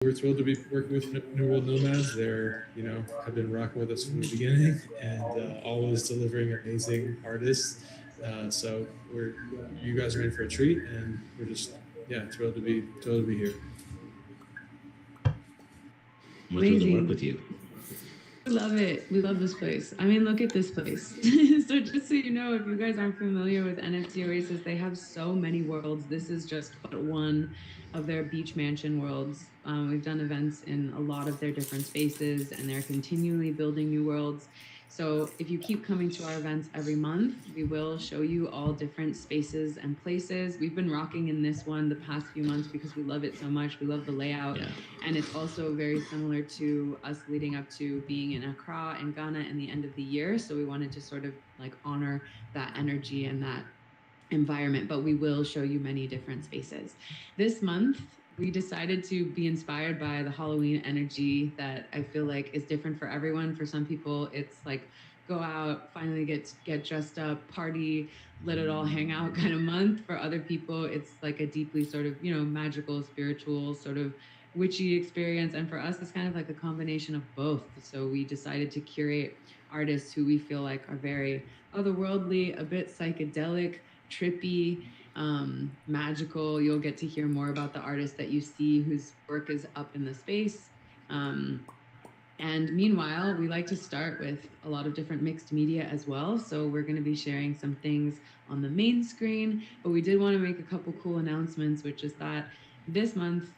we're thrilled to be working with New World Nomads. They're, have been rocking with us from the beginning and always delivering amazing artists. So you guys are in for a treat, and we're just, thrilled to be here. We're thrilled to work with you. We love it. We love this place. I mean, look at this place. So just so you know, if you guys aren't familiar with NFT Oasis, they have so many worlds. This is just but one of their beach mansion worlds. We've done events in a lot of their different spaces, and they're continually building new worlds. So if you keep coming to our events every month, we will show you all different spaces and places. We've been rocking in this one the past few months because we love it so much. We love the layout. Yeah. And it's also very similar to us leading up to being in Accra and Ghana in the end of the year. So we wanted to sort of like honor that energy and that environment, but we will show you many different spaces. This month, we decided to be inspired by the Halloween energy that I feel like is different for everyone. For some people, it's like go out, finally get dressed up, party, let it all hang out kind of month. For other people, it's like a deeply sort of, magical, spiritual, sort of witchy experience. And for us, it's kind of like a combination of both. So we decided to curate artists who we feel like are very otherworldly, a bit psychedelic, trippy, magical. You'll get to hear more about the artist that you see whose work is up in the space. And meanwhile, we like to start with a lot of different mixed media as well. So we're going to be sharing some things on the main screen, but we did want to make a couple cool announcements, which is that this month,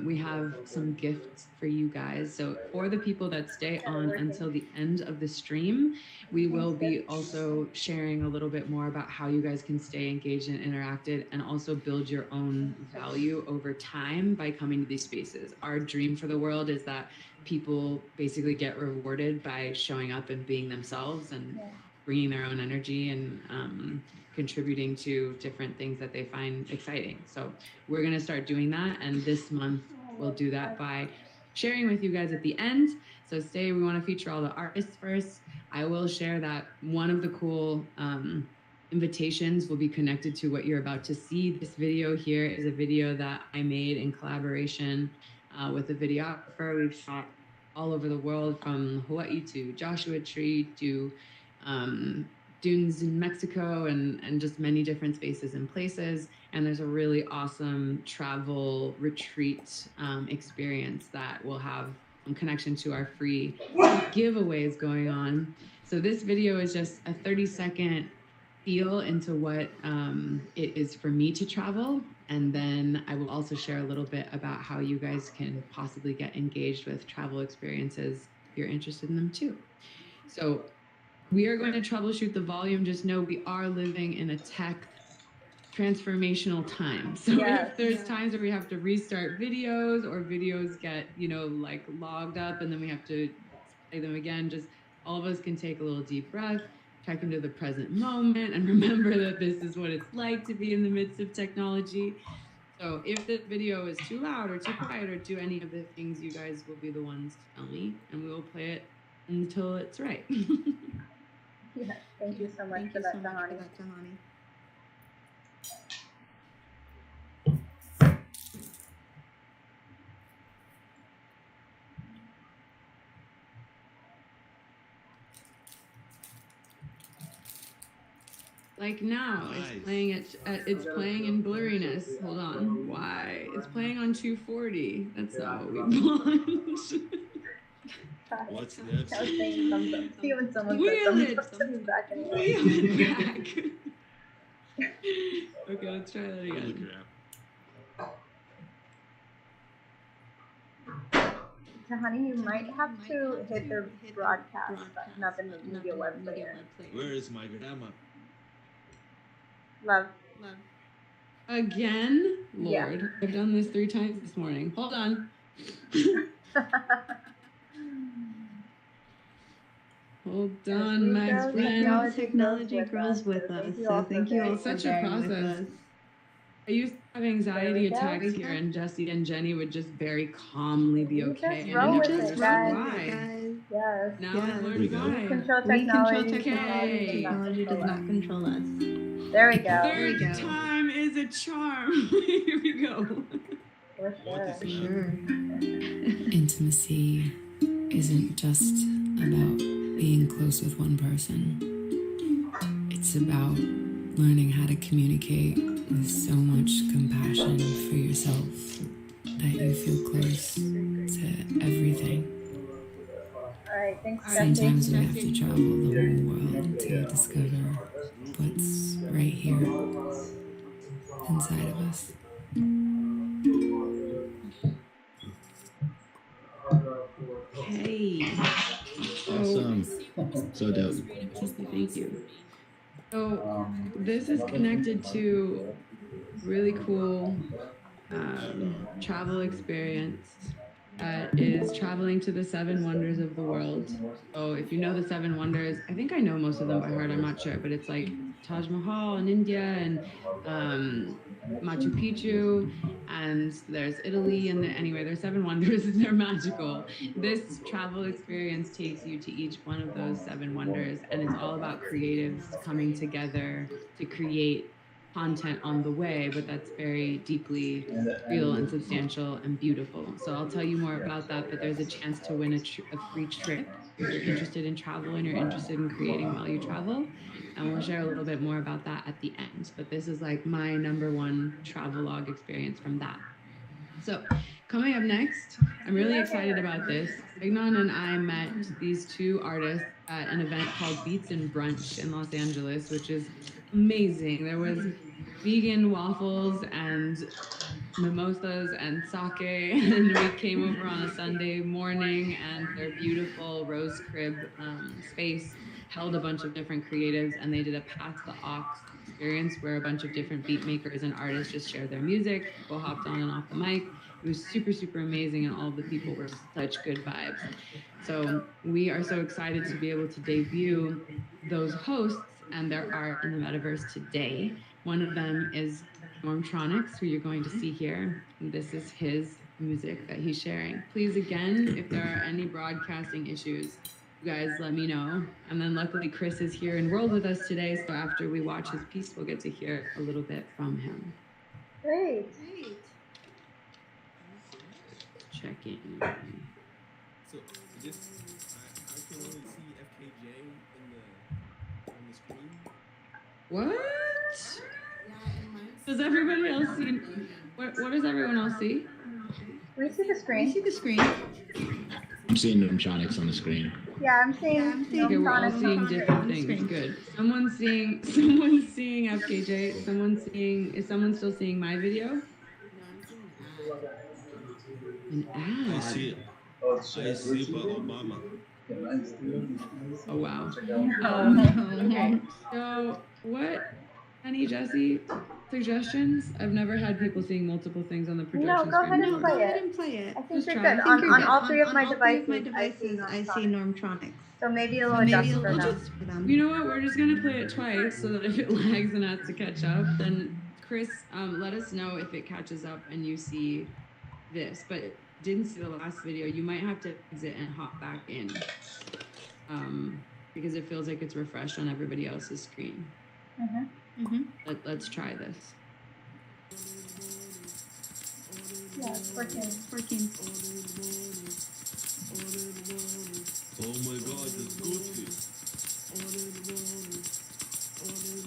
we have some gifts for you guys. So for the people that stay on until the end of the stream, we will be also sharing a little bit more about how you guys can stay engaged and interacted and also build your own value over time by coming to these spaces. Our dream for the world is that people basically get rewarded by showing up and being themselves and bringing their own energy and contributing to different things that they find exciting. So we're going to start doing that. And this month we'll do that by sharing with you guys at the end. So stay, we want to feature all the artists first. I will share that one of the cool invitations will be connected to what you're about to see. This video here is a video that I made in collaboration with a videographer. We've shot all over the world, from Hawaii to Joshua Tree to dunes in Mexico and just many different spaces and places. And there's a really awesome travel retreat experience that will have a connection to our free giveaways going on. So this video is just a 30-second feel into what it is for me to travel. And then I will also share a little bit about how you guys can possibly get engaged with travel experiences if you're interested in them too. So we are going to troubleshoot the volume. Just know we are living in a tech transformational time. So if there's times where we have to restart videos or videos get, like logged up and then we have to play them again, just all of us can take a little deep breath, check into the present moment, and remember that this is what it's like to be in the midst of technology. So if this video is too loud or too quiet or do any of the things, you guys will be the ones to tell me, and we will play it until it's right. Yeah, thank you so much for that, Tahani. Like now, nice. It's playing in blurriness. Hold on, why? It's playing on 240. That's not what we want. What's this? I was saying something. See when someone puts back in back. Okay, let's try that again. Tahani, you might have to hit the broadcast button up in the media web player. Where is my grandma? Love. Again? Lord, yeah. I've done this 3 times this morning. Hold on. Hold on, Max friend. Technology grows with us, so thank you all for bearing with us. I used to have anxiety attacks here, and Jesse and Jenny would just very calmly be okay. And I never learned why. Yes. Now I learned why. We control technology. Technology does not control us. There we go. Third time is a charm. Here we go. For sure. Intimacy isn't just about being close with one person. It's about learning how to communicate with so much compassion for yourself that you feel close to everything. All right, thanks, Sometimes Jesse. we have to travel the whole world to discover what's right here inside of us. Hey. Awesome. So dope. Thank you. So this is connected to really cool travel experience that is traveling to the 7 wonders of the world. So if you know the 7 wonders, I think I know most of them by heart, I'm not sure, but it's like Taj Mahal in India and Machu Picchu, and there's Italy, and anyway, there's 7 wonders and they're magical. This travel experience takes you to each one of those 7 wonders, and it's all about creatives coming together to create content on the way, but that's very deeply real and substantial and beautiful. So I'll tell you more about that, but there's a chance to win a free trip if you're interested in travel and you're interested in creating while you travel. And we'll share a little bit more about that at the end. But this is like my #1 travelogue experience from that. So coming up next, I'm really excited about this. Ignan and I met these 2 artists at an event called Beats and Brunch in Los Angeles, which is amazing. There was vegan waffles and mimosas and sake, and we came over on a Sunday morning, and their beautiful rose crib space held a bunch of different creatives, and they did a Pass the Aux experience where a bunch of different beat makers and artists just shared their music. People hopped on and off the mic. It was super, super amazing, and all of the people were such good vibes. So we are so excited to be able to debut those hosts and their art in the metaverse today. One of them is Normtronics, who you're going to see here. And this is his music that he's sharing. Please, again, if there are any broadcasting issues, you guys let me know. And then luckily Chris is here in world with us today, so after we watch his piece, we'll get to hear a little bit from him. Great. Checking. So just I can only see FKJ on the screen. What? Does everybody else see? What does everyone else see? We see the screen. I'm seeing Nomads on the screen. Yeah, I'm seeing. Okay, we're all seeing different things. Good. Someone's seeing FKJ. Is someone still seeing my video? An ad. I see it. I see by Obama. Oh wow. Okay. So what? Any Jesse suggestions? I've never had people seeing multiple things on the projection No, go ahead screen and before. play it. I think Just you're try. good. I think On all 3 of my devices, I see Normtronics. So maybe a little adjust for them. You know what? We're just gonna play it twice so that if it lags and has to catch up, then Chris, let us know if it catches up and you see this. But didn't see the last video, you might have to exit and hop back in, because it feels like it's refreshed on everybody else's screen. Let's try this. Yeah, it's working. Oh my God, that's good.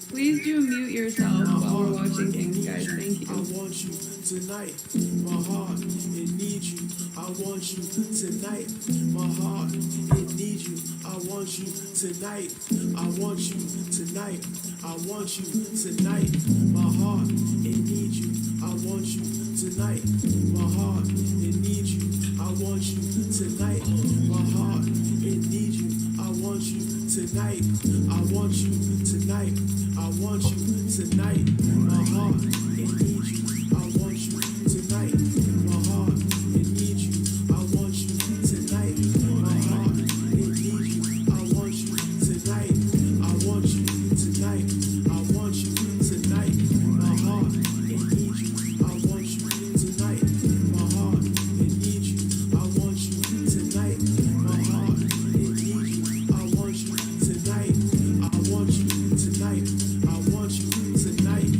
Please do mute yourself while we're watching things, guys. Thank you. I want you tonight, my heart, it needs you. I want you tonight, my heart, it needs you. I want you tonight, I want you tonight, I want you tonight, my heart, it needs you. I want you tonight, my heart, it needs you. I want you tonight, my heart, it needs you. I want you tonight, I want you tonight, I want you tonight, my heart, it needs you. I want you tonight, my heart, it needs you. I want you tonight, my heart, it needs you. I want you tonight, I want you tonight, I want you tonight, my heart, it needs you. I want you tonight, my heart, it needs you. I want you tonight, my heart, it needs you. I want you tonight, I want you tonight, I want you tonight.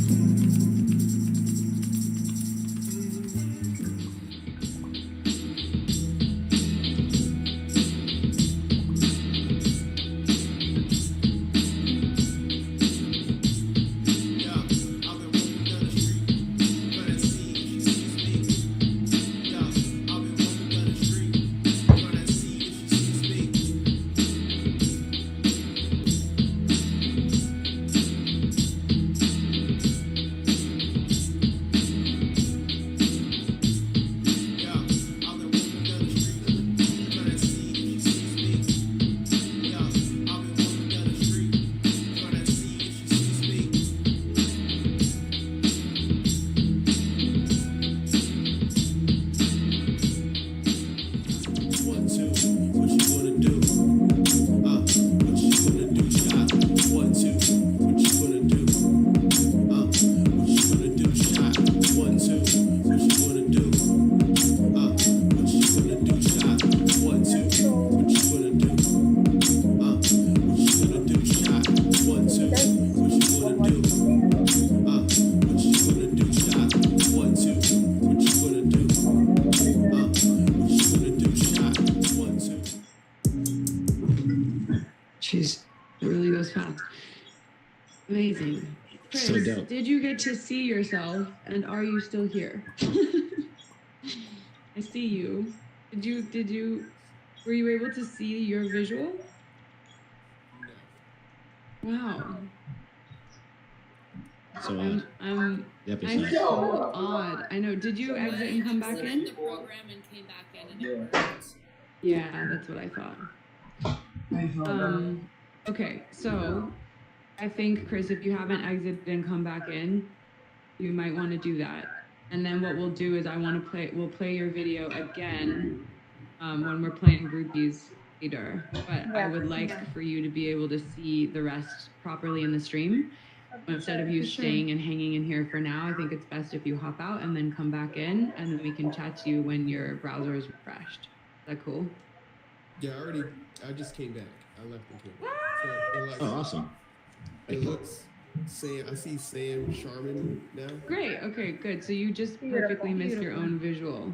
Amazing. So Chris, dope. did you get to see yourself, and are you still here? I see you. Were you able to see your visual? No. Wow. So I'm definitely so odd. I know. Did you exit and come back in? The program and came back in and it worked. Yeah, that's what I thought. Okay, so I think Chris, if you haven't exited and come back in, you might want to do that. And then what we'll do is we'll play your video again when we're playing groupies later. But I would like for you to be able to see the rest properly in the stream. Instead of you staying and hanging in here for now, I think it's best if you hop out and then come back in, and then we can chat to you when your browser is refreshed. Is that cool? Yeah, I just came back. I left and came back. So, oh, awesome. It looks I see Sam Sharman now. Great. Okay, good. So you just perfectly missed your own visual.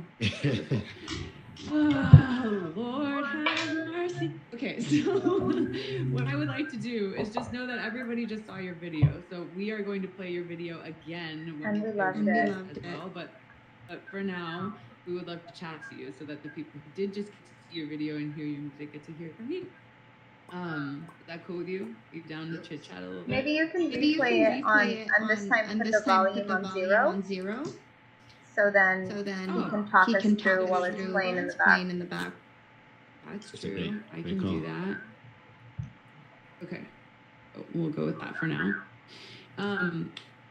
Oh, Lord have mercy. Okay, so what I would like to do is just know that everybody just saw your video. So we are going to play your video again when And we loved it as well. But for now, we would love to chat to you so that the people who did just get to see your video and hear your music get to hear from you. Is that cool with you? You down to chit chat a little bit? Maybe you can replay it and this time put the volume on zero. So then he can talk us through while it's playing in the back. That's true. I can do that. Okay. We'll go with that for now.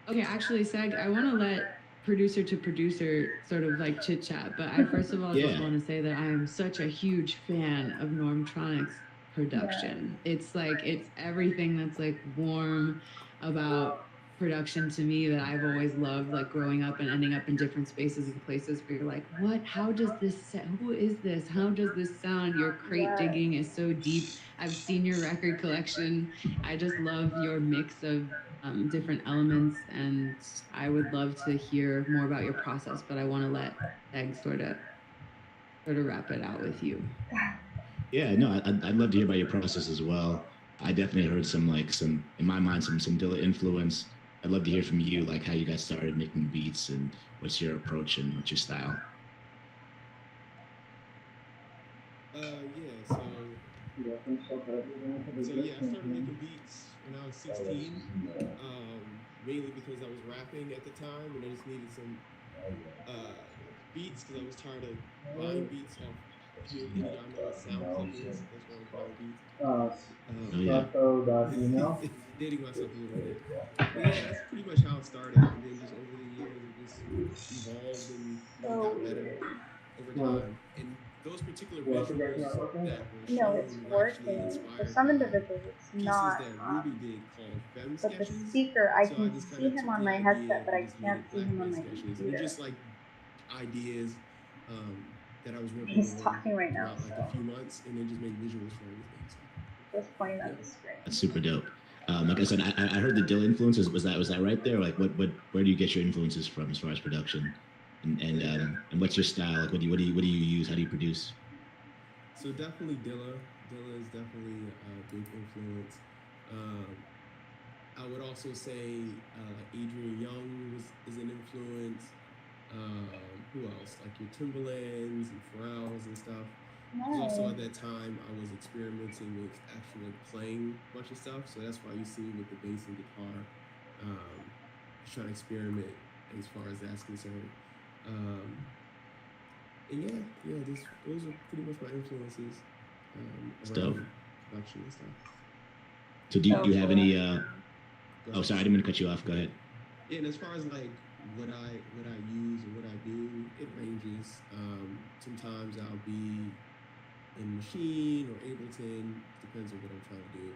Okay, actually, Seg, I want to let producer to producer sort of like chit chat, but I first of all just want to say that I am such a huge fan of Normtronics production. It's everything that's like warm about production to me that I've always loved, like growing up and ending up in different spaces and places where you're like, what, how does this who is this, how does this sound? Your crate digging is so deep. I've seen your record collection. I just love your mix of different elements, and I would love to hear more about your process, but I want to let Egg sort of wrap it out with you. Yeah, no, I'd love to hear about your process as well. I definitely heard some in my mind, some Dilla influence. I'd love to hear from you, like how you guys started making beats and what's your approach and what's your style. I started making beats when I was 16, mainly because I was rapping at the time and I just needed some beats because I was tired of buying beats off sound clippings. That's what I call beats. Dating myself a little bit. But yeah, that's pretty much how it started. And then just over the years, it just evolved and got better over time. And those particular visuals that were shown it's working. For some individuals, it's not. That Ruby did called Fem but the sketches. speaker, I can see him on my headset, but I can't see him on my computer. They're just like ideas that I was working He's on talking right now, throughout like a few months, and then just make visuals for everything. So. Just pointing at the screen. That's super dope. Like I said, I heard the Dilla influences. Was that right there? Like, where do you get your influences from as far as production, and what's your style? Like, what do you use? How do you produce? So definitely Dilla. Dilla is definitely a big influence. I would also say Adrian Young is an influence. Who else? Like your Timberlands and Pharrells and stuff. Nice. Also at that time, I was experimenting with actually playing a bunch of stuff. So that's why you see me with the bass and guitar, just trying to experiment as far as that's concerned. And those are pretty much my influences around production and stuff. So do you have any? Oh, sorry, I didn't mean to cut you off. Go ahead. Yeah, and as far as like what I use and what I do, it ranges. Sometimes I'll be in Machine or Ableton, depends on what I'm trying to do.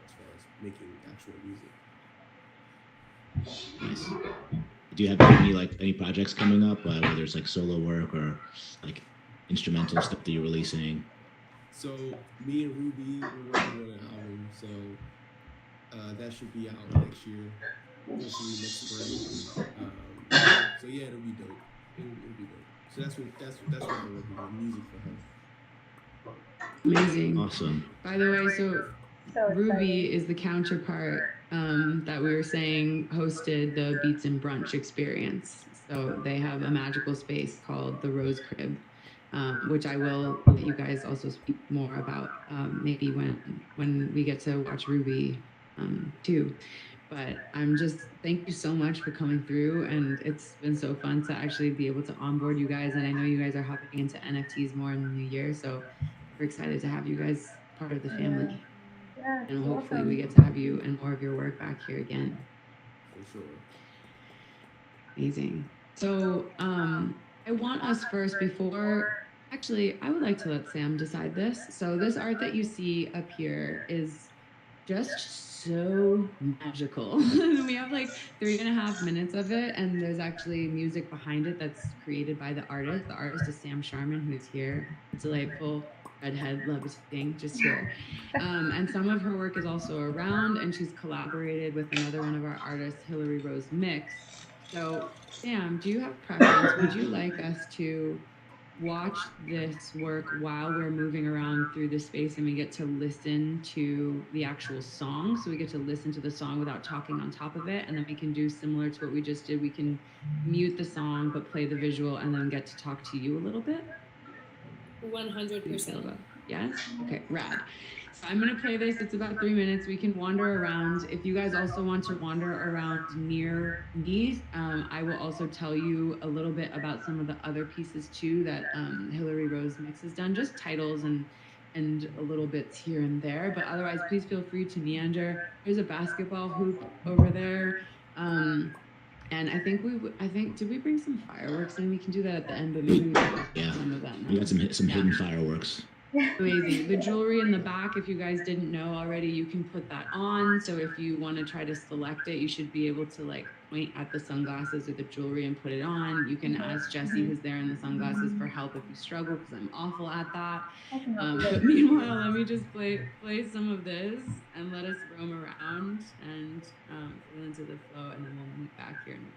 As far as making actual music. Nice. Do you have any projects coming up, whether it's like solo work or like instrumental stuff that you're releasing? So me and Ruby, we're working on an album, so that should be out next year, hopefully next spring. So yeah, it'll be dope. It'll be dope. So that's what we're working on, music for her. Amazing. Awesome. By the way, so Ruby is the counterpart that we were saying hosted the Beats and Brunch experience. So they have a magical space called the Rose Crib, which I will let you guys also speak more about maybe when we get to watch Ruby too. But thank you so much for coming through, and it's been so fun to actually be able to onboard you guys. And I know you guys are hopping into NFTs more in the new year, so we're excited to have you guys part of the family. Yeah, and hopefully we get to have you and more of your work back here again. For sure. Amazing. So I want us first actually, I would like to let Sam decide this. So this art that you see up here is just so magical. We have like 3.5 minutes of it, and there's actually music behind it that's created by the artist. The artist is Sam Sharman, who's here. Delightful redhead, loves to sing, just here. And some of her work is also around, and she's collaborated with another one of our artists, Hillary Rose Mix. So Sam, do you have preference? Would you like us to watch this work while we're moving around through the space and we get to listen to the actual song? So we get to listen to the song without talking on top of it, and then we can do similar to what we just did. We can mute the song but play the visual and then get to talk to you a little bit. 100%. Yes? Okay, rad. So I'm gonna play this. It's about 3 minutes. We can wander around. If you guys also want to wander around near me, I will also tell you a little bit about some of the other pieces too that Hillary Rose Mix has done, just titles and a little bits here and there. But otherwise, please feel free to meander. There's a basketball hoop over there. And I think did we bring some fireworks in? We can do that at the end, but maybe we can some of them. We got some hidden fireworks. Amazing. The jewelry in the back, if you guys didn't know already, you can put that on. So if you want to try to select it, you should be able to like point at the sunglasses or the jewelry and put it on. You can ask Jessie, who's there in the sunglasses, for help if you struggle, because I'm awful at that. But meanwhile, let me just play some of this and let us roam around and go into the flow, and then we'll meet back here in a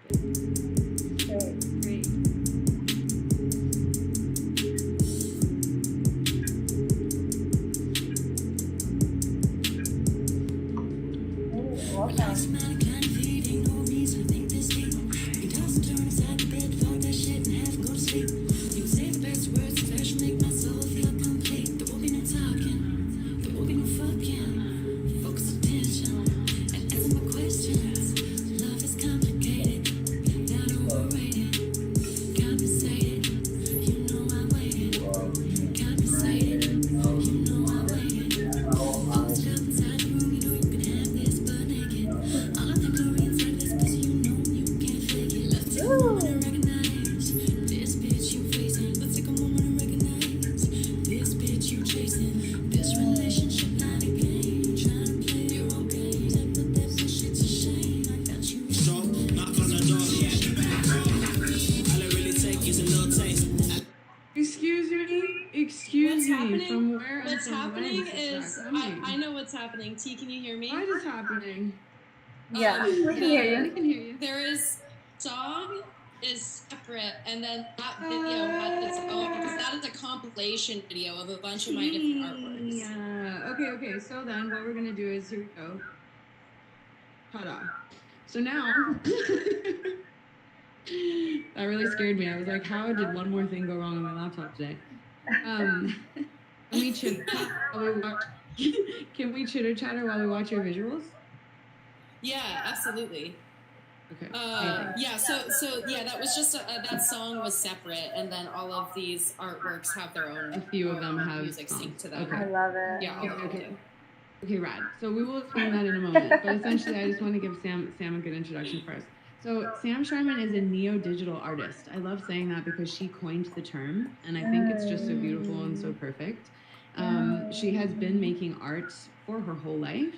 bit. Great. I know what's happening. T, can you hear me? What is happening? Yeah, we can hear you. We can hear you. There is song is separate, and then that video has its own, because that is a compilation video of a bunch of my different artworks. Yeah. Okay. So then what we're gonna do is, here we go. Ta-da. So now that really scared me. I was like, how did one more thing go wrong on my laptop today? Can we chitter chatter while we watch your visuals? Yeah, absolutely. Okay. Yeah. So yeah, that was just that song was separate, and then all of these artworks have their own. A few of them have music synced to them. Okay. I love it. Yeah. Okay, rad. So we will explain that in a moment. But essentially, I just want to give Sam a good introduction first. So Sam Sharman is a neo-digital artist. I love saying that because she coined the term, and I think it's just so beautiful and so perfect. She has been making art for her whole life.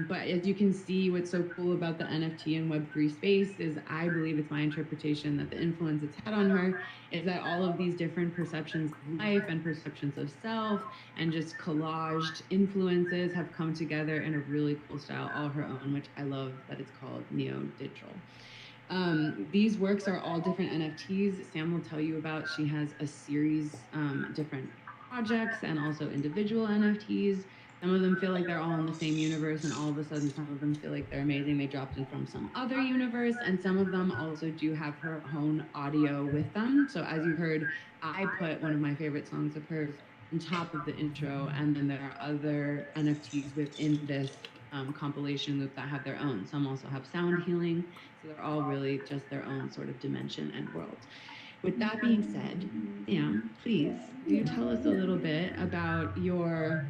But as you can see, what's so cool about the NFT and Web3 space is, I believe it's my interpretation that the influence it's had on her is that all of these different perceptions of life and perceptions of self and just collaged influences have come together in a really cool style, all her own, which I love that it's called neo-digital. These works are all different NFTs. Sam will tell you about. She has a series different projects and also individual NFTs. Some of them feel like they're all in the same universe, and all of a sudden some of them feel like they're amazing. They dropped in from some other universe, and some of them also do have her own audio with them. So as you heard, I put one of my favorite songs of hers on top of the intro, and then there are other NFTs within this compilation loop that have their own. Some also have sound healing, so they're all really just their own sort of dimension and world. With that being said, Sam, please, do you tell us a little bit about your,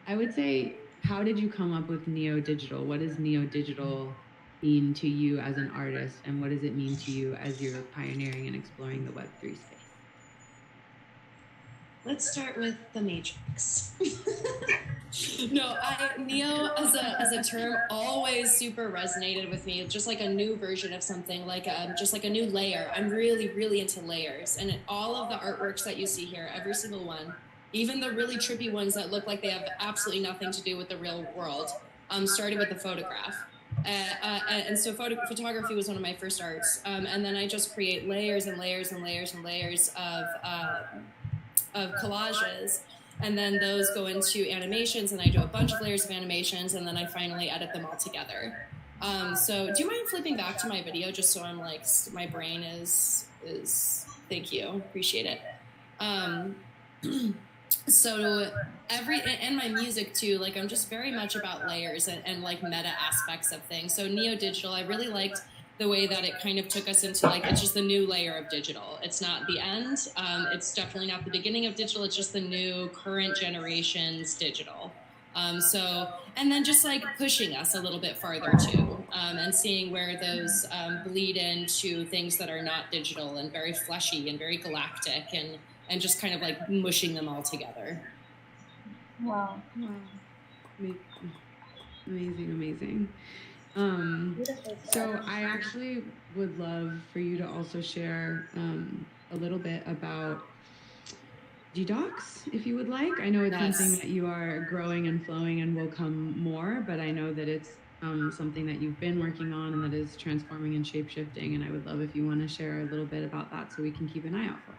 I would say, how did you come up with Neo Digital? What does Neo Digital mean to you as an artist, and what does it mean to you as you're pioneering and exploring the Web3 space? Let's start with the Matrix. No, Neo as a term always super resonated with me. Just like a new version of something, like just like a new layer. I'm really, really into layers, and all of the artworks that you see here, every single one, even the really trippy ones that look like they have absolutely nothing to do with the real world, started with a photograph. And so photography was one of my first arts, and then I just create layers and layers and layers and layers of collages, and then those go into animations, and I do a bunch of layers of animations, and then I finally edit them all together. So do you mind flipping back to my video just so I'm like, my brain is thank you, appreciate it. So and my music too, like I'm just very much about layers and like meta aspects of things. So Neo Digital, I really liked the way that it kind of took us into like, it's just the new layer of digital. It's not the end. It's definitely not the beginning of digital. It's just the new current generation's digital. And then just like pushing us a little bit farther too, and seeing where those bleed into things that are not digital and very fleshy and very galactic, and just kind of like mushing them all together. Wow. Amazing, amazing. So I actually would love for you to also share a little bit about GDocs, if you would like. I know it's something that you are growing and flowing and will come more, but I know that it's something that you've been working on and that is transforming and shape-shifting, and I would love if you want to share a little bit about that so we can keep an eye out for it.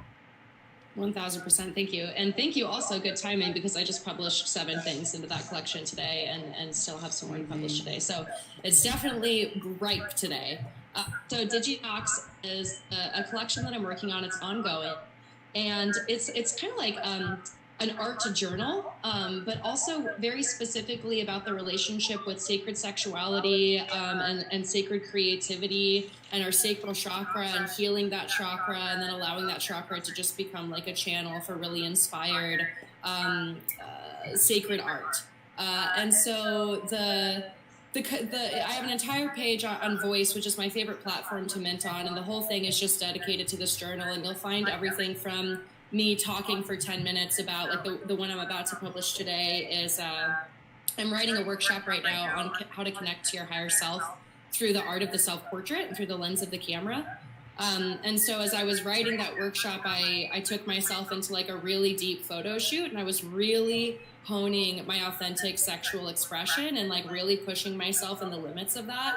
1000%, thank you. And thank you also, good timing, because I just published 7 things into that collection today and still have some more to publish today. So it's definitely ripe today. So DigiDocs is a collection that I'm working on. It's ongoing. And it's kind of like an art journal, but also very specifically about the relationship with sacred sexuality and sacred creativity and our sacral chakra, and healing that chakra, and then allowing that chakra to just become like a channel for really inspired sacred art. And so I have an entire page on Voice, which is my favorite platform to mint on, and the whole thing is just dedicated to this journal, and you'll find everything from me talking for 10 minutes about, like the one I'm about to publish today is, I'm writing a workshop right now on how to connect to your higher self through the art of the self-portrait and through the lens of the camera. And so as I was writing that workshop, I took myself into like a really deep photo shoot, and I was really honing my authentic sexual expression and like really pushing myself in the limits of that.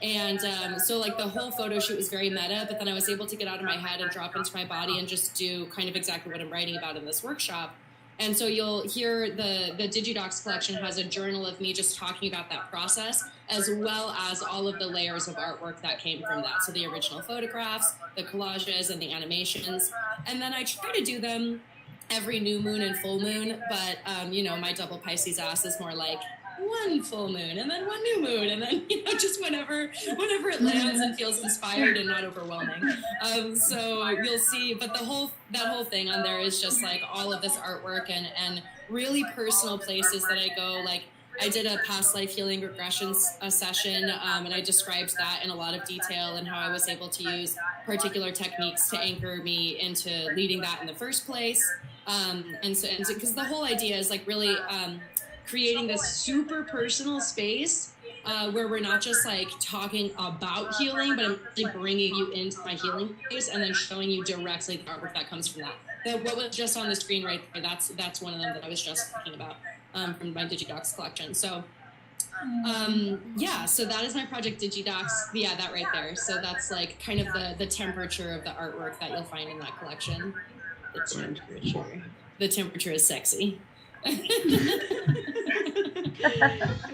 And so like the whole photo shoot was very meta, but then I was able to get out of my head and drop into my body and just do kind of exactly what I'm writing about in this workshop. And so you'll hear the DigiDocs collection has a journal of me just talking about that process, as well as all of the layers of artwork that came from that. So the original photographs, the collages, and the animations. And then I try to do them every new moon and full moon, but you know, my double Pisces ass is more like one full moon and then one new moon, and then, you know, just whenever it lands and feels inspired and not overwhelming. So you'll see, but that whole thing on there is just like all of this artwork and really personal places that I go. Like I did a past life healing regressions session, and I described that in a lot of detail and how I was able to use particular techniques to anchor me into leading that in the first place. And so because the whole idea is like really creating this super personal space where we're not just like talking about healing, but I'm really bringing you into my healing space and then showing you directly the artwork that comes from that. What was just on the screen right there, that's one of them that I was just talking about from my DigiDocs collection. So yeah, so that is my project DigiDocs. Yeah, that right there. So that's like kind of the temperature of the artwork that you'll find in that collection. The temperature is sexy.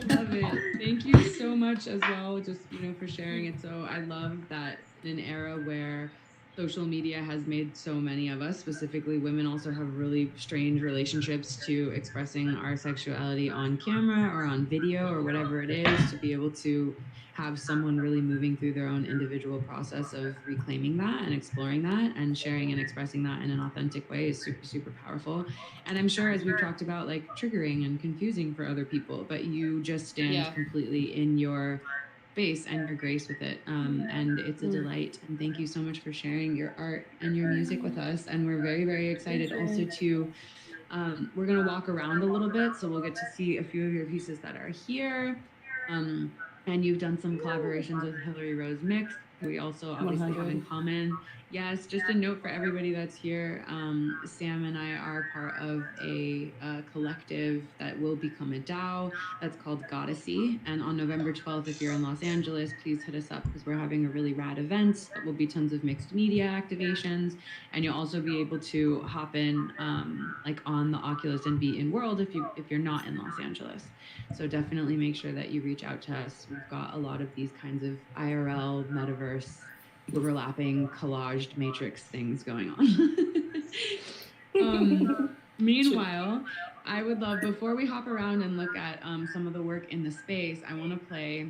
Love it. Thank you so much as well, just for sharing it. So I love that in an era where social media has made so many of us, specifically women, also have really strange relationships to expressing our sexuality on camera or on video or whatever it is, to be able to have someone really moving through their own individual process of reclaiming that and exploring that and sharing and expressing that in an authentic way is super, super powerful. And I'm sure, as we've talked about, like triggering and confusing for other people, but you just stand completely in your space and your grace with it. And it's a delight. And thank you so much for sharing your art and your music with us. And we're very, very excited also to, we're going to walk around a little bit. So we'll get to see a few of your pieces that are here. And you've done some collaborations with Hillary Rose Mix. We also obviously have in common. Yes, just a note for everybody that's here. Sam and I are part of a collective that will become a DAO that's called Goddessy. And on November 12th, if you're in Los Angeles, please hit us up because we're having a really rad event. That will be tons of mixed media activations. And you'll also be able to hop in like on the Oculus and be in world if you're not in Los Angeles. So definitely make sure that you reach out to us. We've got a lot of these kinds of IRL, metaverse, overlapping, collaged matrix things going on. Meanwhile, I would love, before we hop around and look at some of the work in the space, I want to play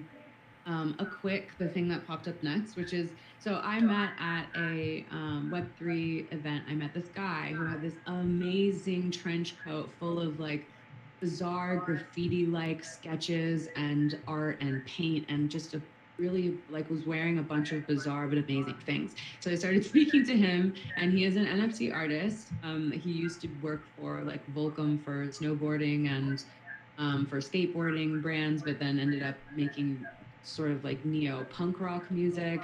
the thing that popped up next, which is, so I met at a Web3 event. I met this guy who had this amazing trench coat full of like bizarre graffiti-like sketches and art and paint, and just a really like was wearing a bunch of bizarre but amazing things. So I started speaking to him, and he is an NFT artist. He used to work for like Volcom for snowboarding and for skateboarding brands, but then ended up making sort of like neo punk rock music.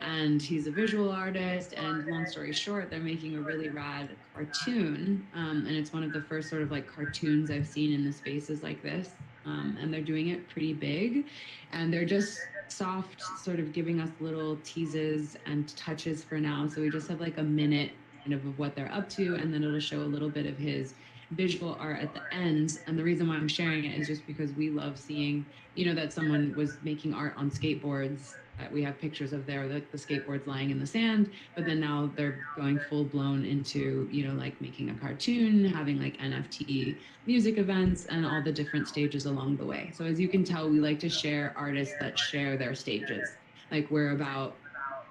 And he's a visual artist, and long story short, they're making a really rad cartoon. And it's one of the first sort of like cartoons I've seen in the spaces like this. And they're doing it pretty big, and they're just soft sort of giving us little teases and touches for now. So we just have like a minute kind of what they're up to, and then it'll show a little bit of his visual art at the end. And the reason why I'm sharing it is just because we love seeing, that someone was making art on skateboards. We have pictures of the skateboards lying in the sand, but then now they're going full blown into, like making a cartoon, having like NFT music events and all the different stages along the way. So as you can tell, we like to share artists that share their stages. Like we're about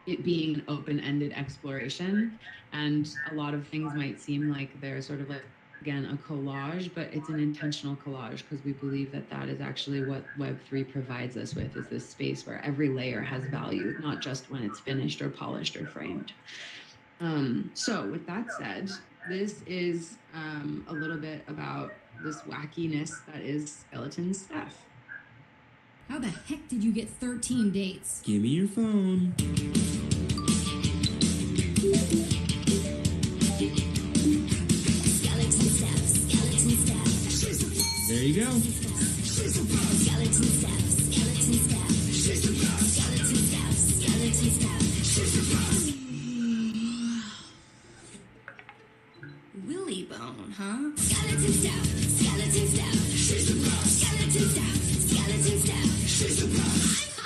it being an open-ended exploration, and a lot of things might seem like they're sort of like, again, a collage, but it's an intentional collage because we believe that that is actually what Web3 provides us with, is this space where every layer has value, not just when it's finished or polished or framed. So with that said, this is a little bit about this wackiness that is Skeleton Steph. How the heck did you get 13 dates? Give me your phone. There you go. Willy bone, huh? Skeleton Steph, Skeleton Steph, she's the best. Skeleton Steph, Skeleton Steph, she's the best.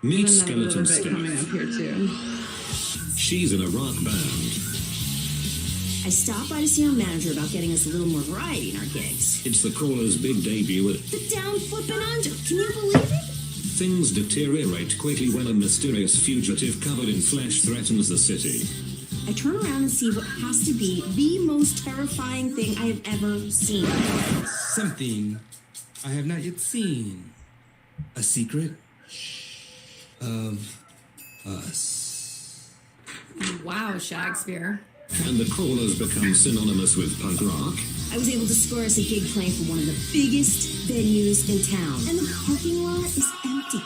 Meet Skeleton coming up here too. She's in a rock band. I stopped by to see our manager about getting us a little more variety in our gigs. It's the Crawler's big debut with The Down Flippin' Under. Can you believe it? things deteriorate quickly when a mysterious fugitive covered in flesh threatens the city. I turn around and see what has to be the most terrifying thing I have ever seen. Something I have not yet seen. A secret of us. Wow, Shakespeare. And the Crawlers become synonymous with punk rock. I was able to score us a gig playing for one of the biggest venues in town. And the parking lot is empty.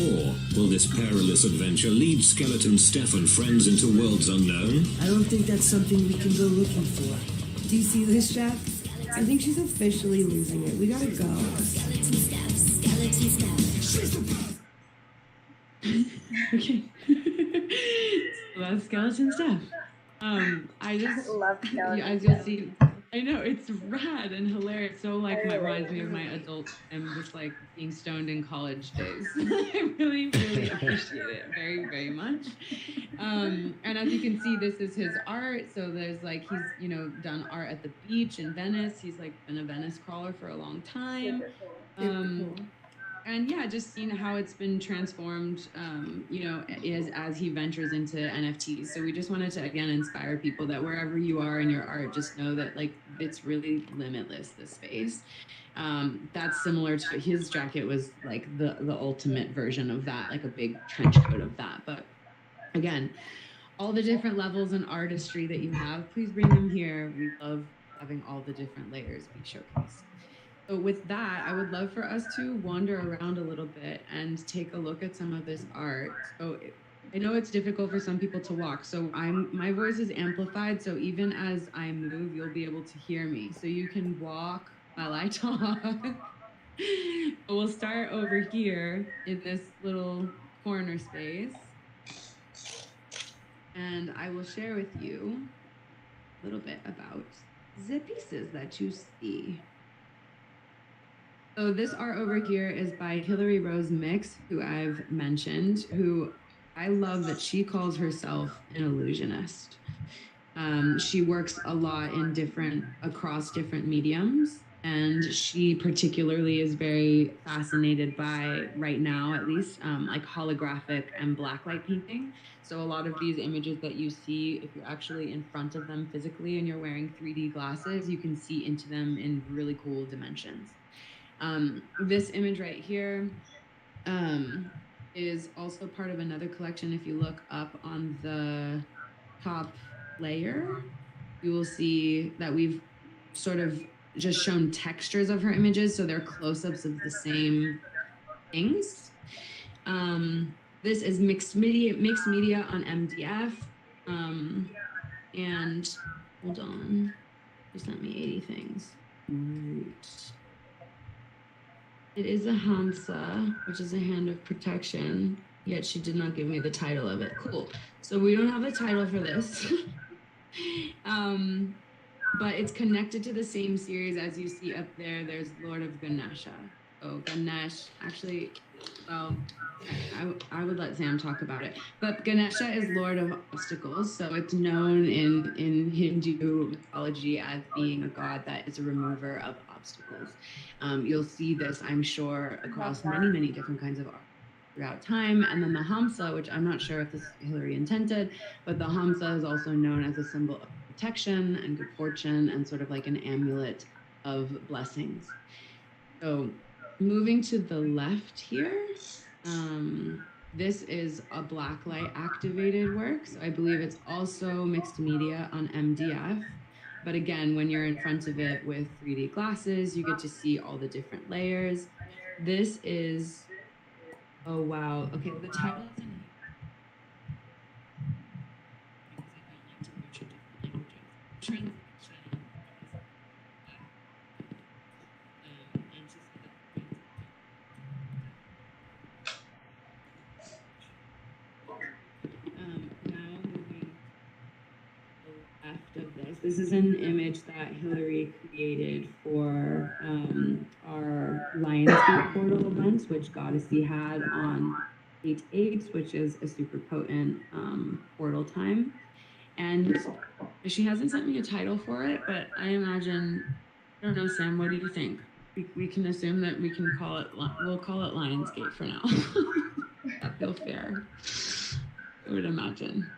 Or will this perilous adventure lead Skeleton Steph and friends into worlds unknown? I don't think that's something we can go looking for. Do you see this, Jack? I think she's officially losing it. We gotta go. Skeleton Steph, Skeleton Steph. Okay. So that's Skeleton Steph. I just love Skeleton as you'll see, I know, it's rad and hilarious. So like my reminds me of my adult and just like being stoned in college days. I really, really appreciate it very, very much. And as you can see, this is his art. So there's like he's, you know, done art at the beach in Venice. He's like been a Venice crawler for a long time. Cool. And yeah, just seeing how it's been transformed, you know, as he ventures into NFTs. So we just wanted to again inspire people that wherever you are in your art, just know that like it's really limitless, this space. That's similar to his jacket was like the ultimate version of that, like a big trench coat of that. But again, all the different levels and artistry that you have, please bring them here. We love having all the different layers be showcased. So with that, I would love for us to wander around a little bit and take a look at some of this art. So I know it's difficult for some people to walk, so my voice is amplified, so even as I move, you'll be able to hear me. So you can walk while I talk. We'll start over here in this little corner space. And I will share with you a little bit about the pieces that you see. So this art over here is by Hillary Rose Mix, who I've mentioned, who I love that she calls herself an illusionist. She works a lot across different mediums, and she particularly is very fascinated by, right now at least, like holographic and blacklight painting. So a lot of these images that you see, if you're actually in front of them physically and you're wearing 3D glasses, you can see into them in really cool dimensions. This image right here is also part of another collection. If you look up on the top layer, you will see that we've sort of just shown textures of her images, so they're close-ups of the same things. This is mixed media on MDF. And hold on, you sent me 80 things. Right. It is a Hansa, which is a hand of protection, yet she did not give me the title of it. Cool. So we don't have a title for this. But it's connected to the same series as you see up there. There's Lord of Ganesha. So Ganesh, actually, well, I would let Sam talk about it. But Ganesha is Lord of Obstacles. So it's known in Hindu mythology as being a god that is a remover of obstacles. You'll see this, I'm sure, across many, many different kinds of art throughout time. And then the Hamsa, which I'm not sure if this Hillary intended, but the Hamsa is also known as a symbol of protection and good fortune and sort of like an amulet of blessings. So moving to the left here, this is a blacklight activated work. So I believe it's also mixed media on MDF. But again, when you're in front of it with 3D glasses, you get to see all the different layers. This is, oh wow. Okay, the title is in This is an image that Hillary created for our Lionsgate portal events, which Goddessy had on 8/8, which is a super potent portal time. And she hasn't sent me a title for it, but I imagine, I don't know, Sam, what do you think? We can assume that we can call it, we'll call it Lionsgate for now. That feels fair, I would imagine.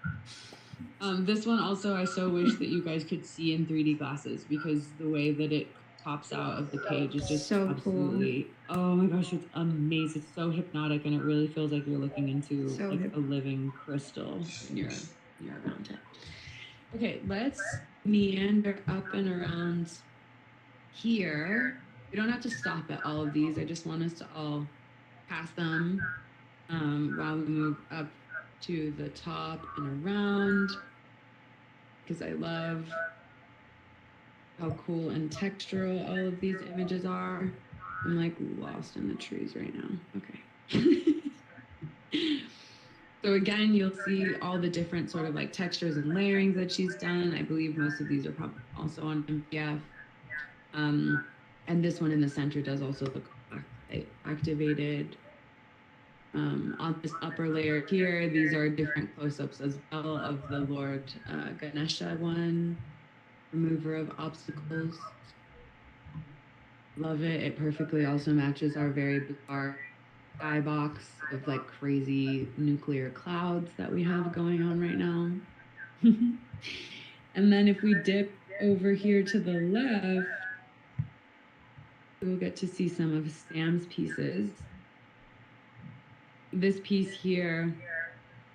This one also, I so wish that you guys could see in 3D glasses, because the way that it pops out of the page is just so absolutely cool. Oh my gosh, it's amazing. It's so hypnotic, and it really feels like you're looking into like a living crystal when you're around it. Okay, let's meander up and around here. We don't have to stop at all of these. I just want us to all pass them while we move up to the top and around, because I love how cool and textural all of these images are. I'm like lost in the trees right now. Okay. So again, you'll see all the different sort of like textures and layerings that she's done. I believe most of these are probably also on MPF. And this one in the center does also look activated. On this upper layer here, these are different close-ups as well of the Lord Ganesha one, remover of obstacles. Love it. It perfectly also matches our very bizarre skybox of like crazy nuclear clouds that we have going on right now. And then if we dip over here to the left, we'll get to see some of Sam's pieces. This piece here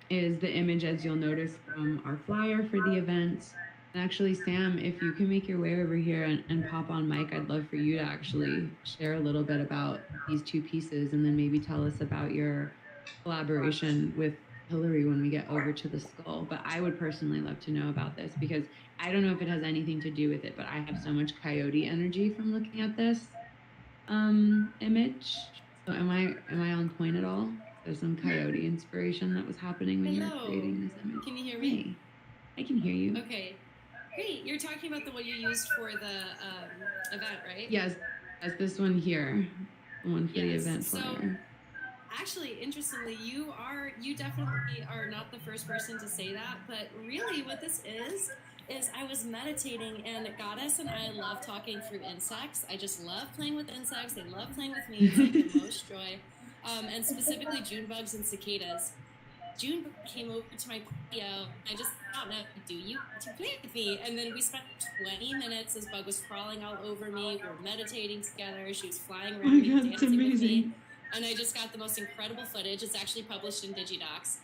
is the image, as you'll notice, from our flyer for the event. And actually, Sam, if you can make your way over here and pop on mic, I'd love for you to actually share a little bit about these two pieces and then maybe tell us about your collaboration with Hillary when we get over to the skull. But I would personally love to know about this because I don't know if it has anything to do with it, but I have so much coyote energy from looking at this image. So am I on point at all? There's some coyote inspiration that was happening when you were creating this image. Can you hear me? Hey, I can hear you. Okay. Great. You're talking about the one you used for the event, right? Yes, that's this one here, the one for the event flyer. So, actually, interestingly, you definitely are not the first person to say that, but really what this is I was meditating, and Goddess and I love talking through insects. I just love playing with insects. They love playing with me. It's like the most joy. And specifically June bugs and cicadas. June came over to my patio. I just thought, do you want to play with me? And then we spent 20 minutes. This bug was crawling all over me. We were meditating together. She was flying around me, dancing with me. And I just got the most incredible footage. It's actually published in Digidocs,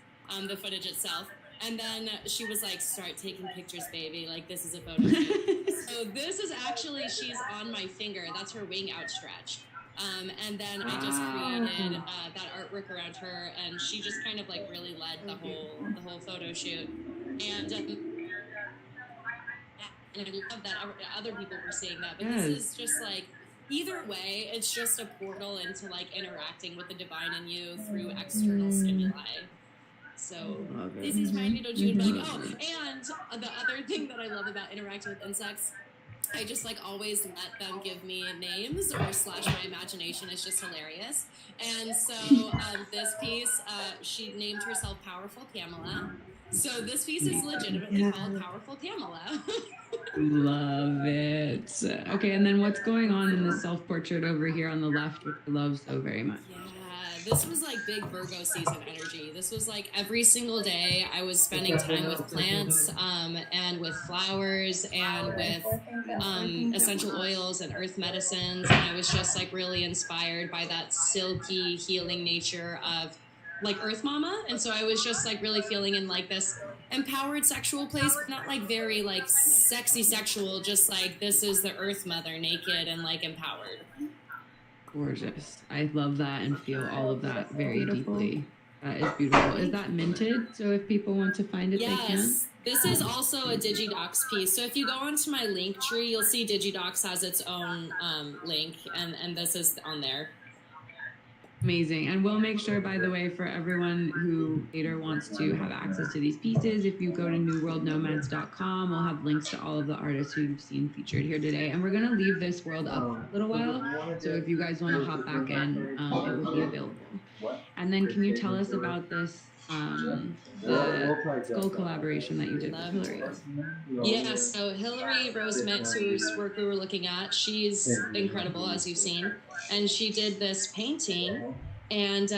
the footage itself. And then she was like, start taking pictures, baby. Like, this is a photo shoot. So this is actually, she's on my finger. That's her wing outstretched. And then I just created that artwork around her, and she just kind of like really led the whole photo shoot. And I love that other people were seeing that. But this is just like, either way, it's just a portal into like interacting with the divine in you through external stimuli. So this is my little June bug. Oh, and the other thing that I love about interacting with insects, I just like always let them give me names or slash my imagination is just hilarious. And so this piece, she named herself Powerful Pamela. So this piece is legitimately called Powerful Pamela. Love it. Okay, and then what's going on in the self-portrait over here on the left, which I love so very much? This was like big Virgo season energy. This was like every single day I was spending time with plants and with flowers and with essential oils and earth medicines. And I was just like really inspired by that silky healing nature of like Earth Mama. And so I was just like really feeling in like this empowered sexual place, but not like very like sexy sexual, just like this is the Earth Mother naked and like empowered. Gorgeous. I love that and feel all of that very deeply. That is beautiful. Is that minted? So if people want to find it, they can? This is also a Digidocs piece. So if you go onto my link tree, you'll see Digidocs has its own link, and this is on there. Amazing. And we'll make sure, by the way, for everyone who later wants to have access to these pieces, if you go to newworldnomads.com, we'll have links to all of the artists who you've seen featured here today. And we're going to leave this world up for a little while. So if you guys want to hop back in, it will be available. And then can you tell us about this, the skull collaboration that you did with Hillary? Yeah, so Hillary Rose Mitz, whose work we were looking at, she's incredible, as you've seen. And she did this painting, and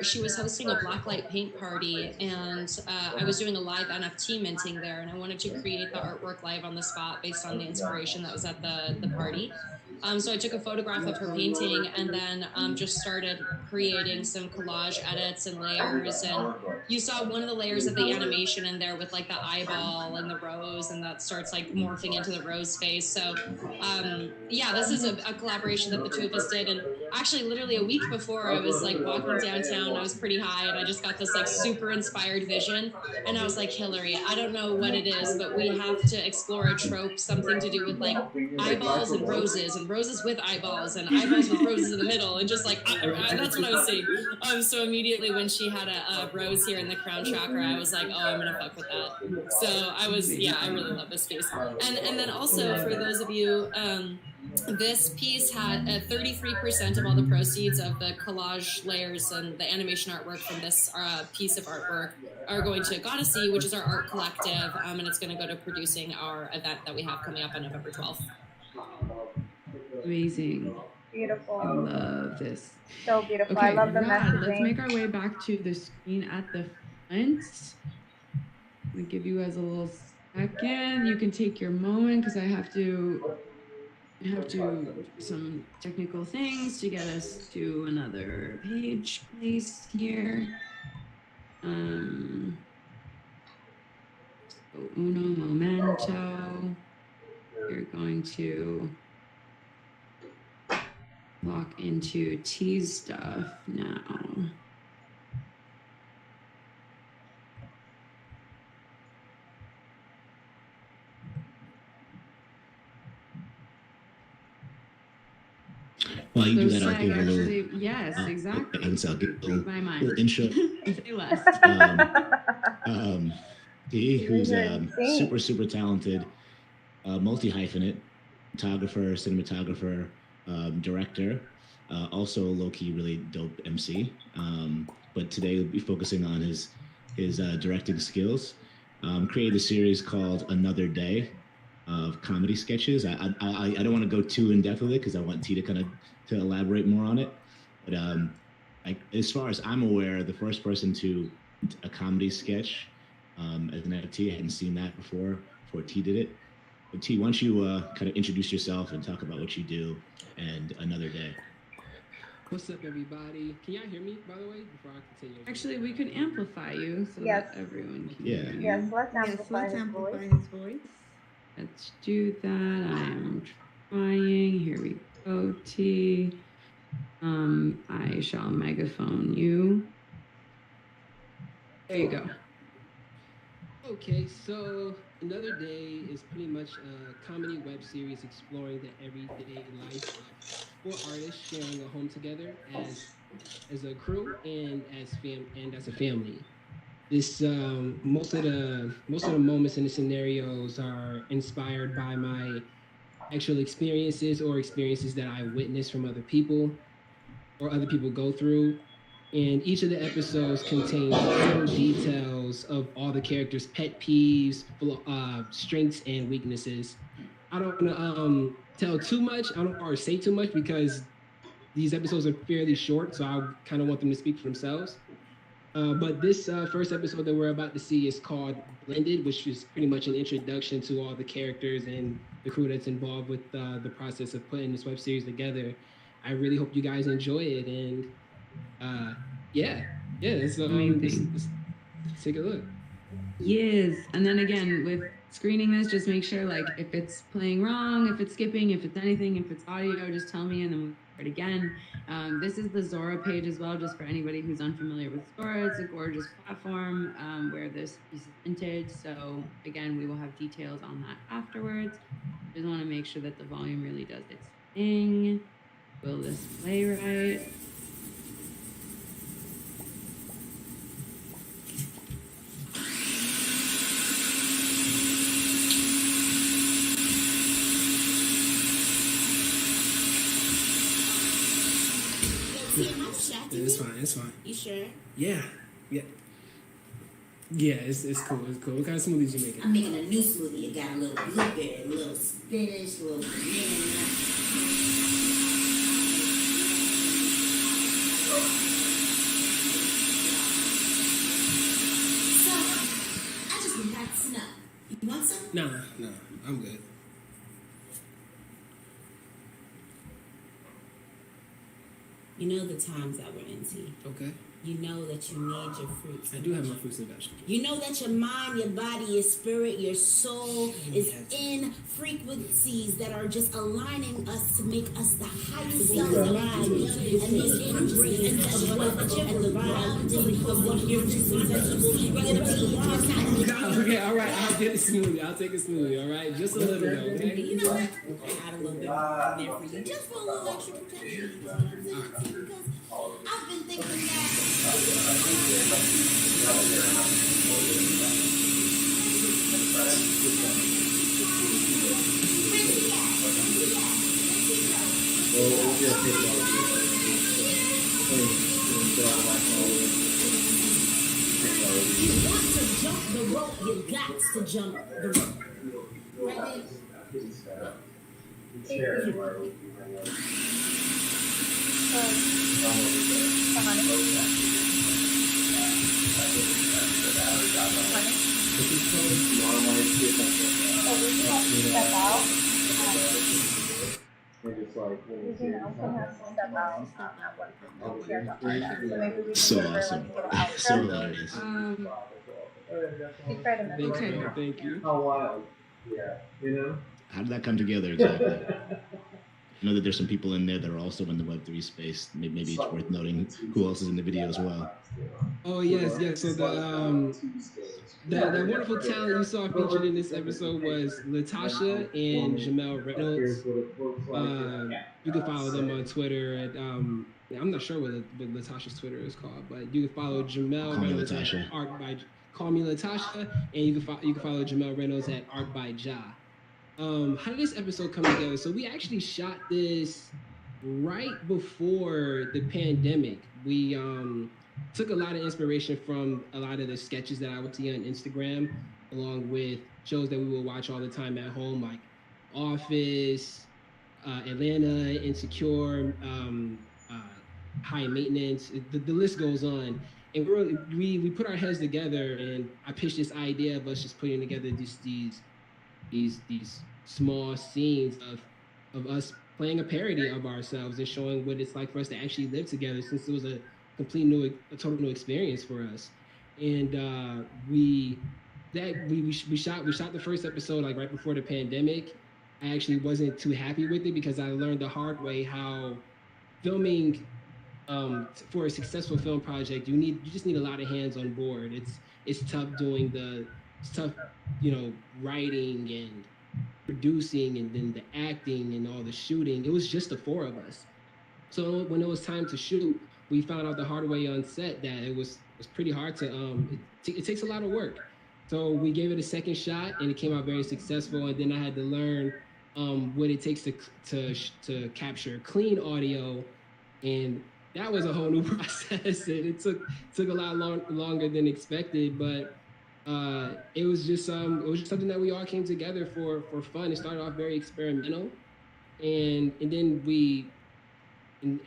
she was hosting a blacklight paint party, and I was doing a live NFT minting there, and I wanted to create the artwork live on the spot based on the inspiration that was at the party. So I took a photograph of her painting and then just started creating some collage edits and layers. And you saw one of the layers of the animation in there with like the eyeball and the rose, and that starts like morphing into the rose face. So yeah, this is a collaboration that the two of us did. And actually literally a week before, I was like walking downtown. I was pretty high, and I just got this like super inspired vision. And I was like, Hillary, I don't know what it is, but we have to explore a trope, something to do with like eyeballs and roses with eyeballs, and eyeballs with roses in the middle, and just like that's what I was seeing. So immediately when she had a rose here in the crown chakra, I was like, oh, I'm gonna fuck with that. So I really love this piece. And then also for those of you, this piece had 33% of all the proceeds of the collage layers and the animation artwork from this piece of artwork are going to Goddessy, which is our art collective, and it's going to go to producing our event that we have coming up on November 12th. Amazing. Beautiful. I love this. So beautiful. Okay, I love the messaging. Let's make our way back to the screen at the front. We give you guys a little second. You can take your moment because I have to do some technical things to get us to another page place here. So uno momento. You're going to lock into T stuff now. While you do that, I'll give a little. Yes, exactly. I'll give a My mind. little intro. Say less. T, who's super talented, multi-hyphenate, photographer, cinematographer, director, also low-key really dope MC. But today we'll be focusing on his directing skills. Created a series called Another Day of comedy sketches. I don't want to go too in depth with it because I want T to kind of to elaborate more on it. But as far as I'm aware, the first person to a comedy sketch as an NFT, I hadn't seen that before T did it. But T, why don't you kind of introduce yourself and talk about what you do and Another Day. What's up, everybody? Can y'all hear me, by the way, before I continue? Actually, we can amplify you so that everyone can hear you. Yes, let's amplify his voice. Let's do that. I am trying. Here we go, T. I shall megaphone you. There you go. Okay, so Another Day is pretty much a comedy web series exploring the everyday life of four artists sharing a home together as a crew and as a family. This most of the moments and the scenarios are inspired by my actual experiences or experiences that I witnessed from other people or other people go through. And each of the episodes contains little details of all the characters' pet peeves, strengths, and weaknesses. I don't want to tell too much, or say too much because these episodes are fairly short, so I kind of want them to speak for themselves. But this first episode that we're about to see is called Blended, which is pretty much an introduction to all the characters and the crew that's involved with the process of putting this web series together. I really hope you guys enjoy it, and so let's take a look. Yes, and then again with screening this, just make sure like if it's playing wrong, if it's skipping, if it's anything, if it's audio, just tell me and then we'll start again. This is the Zora page as well, just for anybody who's unfamiliar with Zora. It's a gorgeous platform where this piece is minted. So again, we will have details on that afterwards. Just want to make sure that the volume really does its thing. Will this play right? It's fine. You sure? Yeah. Yeah, it's cool. What kind of smoothies you making? I'm making a new smoothie. It got a little blueberry, a little spinach, a little banana. So, I just been practicing up. You want some? No, I'm good. You know the times that we're in, T. Okay. You know that you need your fruits. I do have my fruits and vegetables. You know that your mind, your body, your spirit, your soul is in frequencies that are just aligning us to make us the highest self alive. And this embrace of what the grounding of what your fruits and vegetables Okay, all right. I'll get it smoothly. I'll take it smoothly, all right? Just a little bit, okay? You know what? I add a little bit more in there for you, just for a little extra protection. Because I've been thinking that. You want to jump the rope, you got to jump the rope. Right So awesome. So hilarious. Thank you. How did that come together exactly? I know that there's some people in there that are also in the Web3 space. Maybe it's worth noting who else is in the video as well. Oh yes. So the wonderful talent you saw featured in this episode was Latasha and Jamel Reynolds. You can follow them on Twitter at I'm not sure what Latasha's Twitter is called, but you can follow Jamel Reynolds at Art by Call Me Latasha, and you can follow Jamel Reynolds at Art by Ja. How did this episode come together? So we actually shot this right before the pandemic. We took a lot of inspiration from a lot of the sketches that I would see on Instagram, along with shows that we would watch all the time at home, like Office, Atlanta, Insecure, High Maintenance. The list goes on. And we put our heads together, and I pitched this idea of us just putting together these small scenes of us playing a parody of ourselves and showing what it's like for us to actually live together, since it was a total new experience for us. And we shot the first episode like right before the pandemic. I actually wasn't too happy with it because I learned the hard way how filming for a successful film project, you just need a lot of hands on board. It's tough writing and producing, and then the acting and all the shooting. It was just the four of us. So when it was time to shoot, we found out the hard way on set that it was pretty hard to it takes a lot of work. So we gave it a second shot, and it came out very successful. And then I had to learn what it takes to capture clean audio, and that was a whole new process. And it took a lot longer than expected, but it was just something that we all came together for fun. It started off very experimental, and then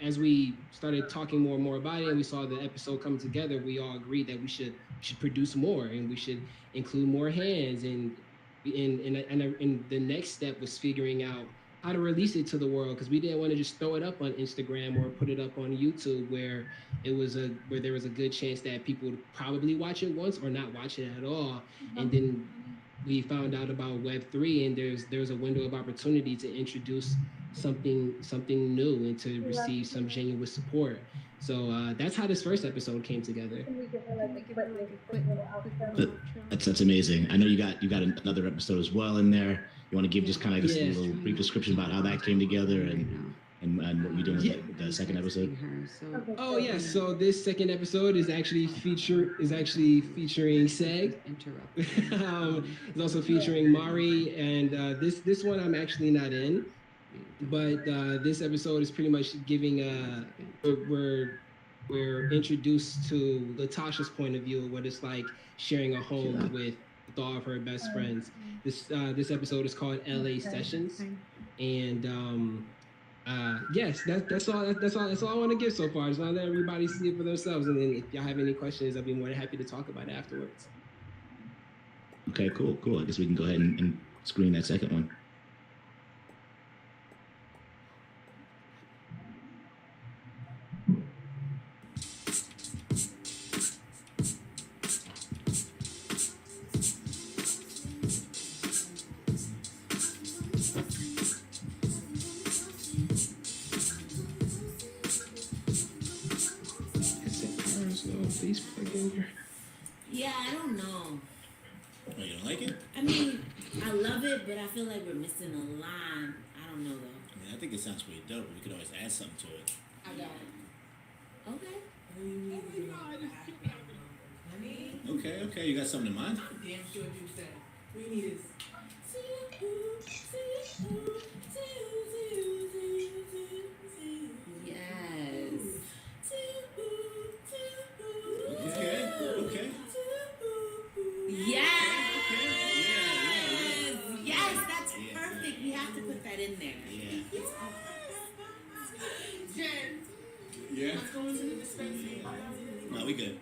as we started talking more and more about it, and we saw the episode come together, we all agreed that we should produce more, and we should include more hands, and the next step was figuring out how to release it to the world, because we didn't want to just throw it up on Instagram or put it up on YouTube where there was a good chance that people would probably watch it once or not watch it at all. And then we found out about Web3, and there's a window of opportunity to introduce something new and to receive some genuine support. So that's how this first episode came together. That's amazing. I know you got another episode as well in there. You want to give just kind of a little brief description about how that came together and what you're doing with the second episode? Oh yes, so this second episode is actually featuring Seg. It's also featuring Mari, and this one I'm actually not in, but this episode is pretty much giving we're introduced to Latasha's point of view of what it's like sharing a home with all of her best friends. This episode is called LA Sessions, and yes, that's all I want to give so far. Just want to let everybody see it for themselves, and then if y'all have any questions, I'll be more than happy to talk about it afterwards. Okay, cool. I guess we can go ahead and screen that second one. Yeah, I don't know. Oh, you don't like it? I mean, I love it, but I feel like we're missing a line. I don't know though. I mean, I think it sounds pretty dope. We could always add something to it. I got it. Okay. Okay. You got something in mind? Damn sure you said. We need is. Yes. Okay. Yes. Yes, that's perfect. We have to put that in there. Jen. Yeah. Let's go into the dispensary. No, we good.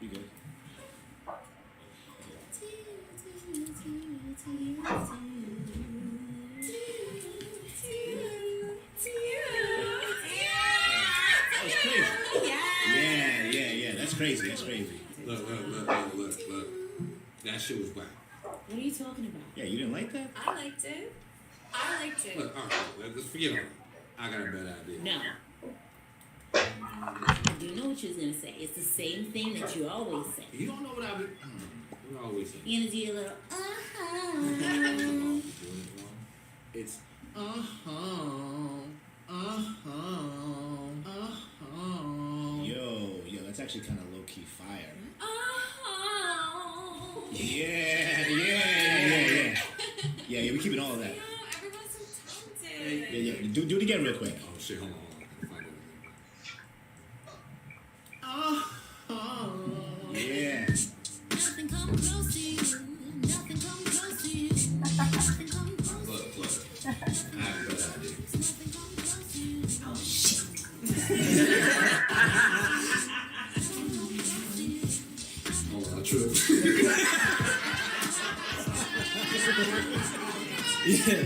Yeah. That's crazy. Look. That shit was whack. What are you talking about? Yeah, you didn't like that? I liked it. Look, all right, let's forget all that. I got a better idea. No. I do know what you was gonna say. It's the same thing that you always say. You don't know what I always say. You're gonna do your little It's Yo, that's actually kind of low-key fire. Yeah, we keeping all of that. Everyone's so talented. Yeah. Do it again real quick. Oh shit, hold on. Yeah. Nothing come close to you. Nothing come close to you. Nothing come close. Look. I have a better idea. Nothing come close to you. Oh shit. Hold on, I tripped. Yeah.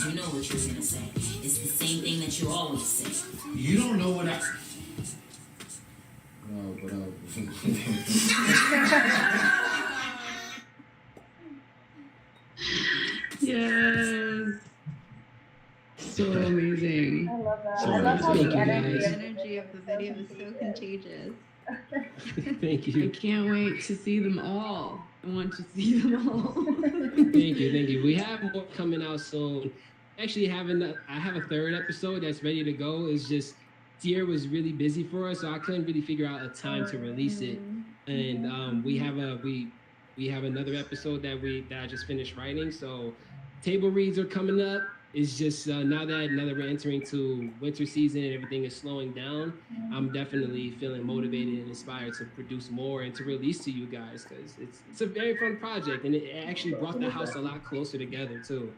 You know what you was gonna say. It's the same thing that you always say. You don't know what I. No, but Yes. So amazing. I love that. So I love how thank the you, energy guys. of The energy of the video is so contagious. Thank I you. can't wait to see them all. I want to see them all. Thank you. We have more coming out soon. Actually, I have a third episode that's ready to go. It's just this year was really busy for us, so I couldn't really figure out a time to release it. And we have another episode that I just finished writing. So table reads are coming up. It's just now that we're entering to winter season and everything is slowing down, I'm definitely feeling motivated and inspired to produce more and to release to you guys, because it's a very fun project, and it actually brought the house a lot closer together too.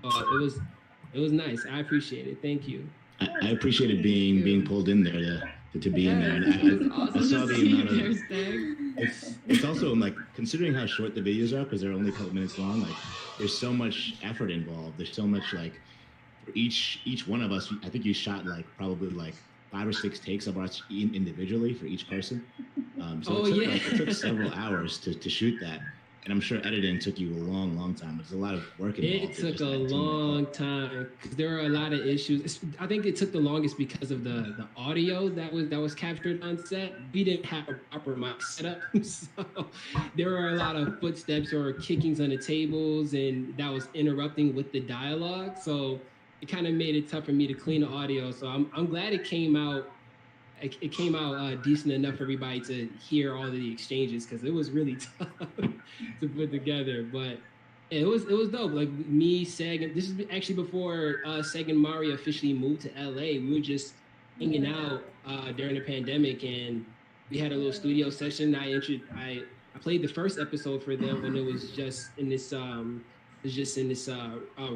It was nice. I appreciate it. Thank you. I appreciated being pulled in there to be in there. And I saw the amount of. It's also like, considering how short the videos are, because they're only a couple minutes long. Like, there's so much effort involved. There's so much, like, for each one of us. I think you shot probably 5 or 6 takes of us individually for each person. So it took several hours to shoot that. And I'm sure editing took you a long time. There's a lot of work involved. It took a long time because there were a lot of issues. I think it took the longest because of the audio that was captured on set. We didn't have a proper mic setup, so there were a lot of footsteps or kickings on the tables, and that was interrupting with the dialogue. So it kind of made it tough for me to clean the audio. So I'm glad it came out. It came out decent enough for everybody to hear all of the exchanges, because it was really tough to put together. But it was dope. Like me, Seg, and this is actually before Seg and Mari officially moved to LA. We were just hanging out during the pandemic, and we had a little studio session. I played the first episode for them when it was just in this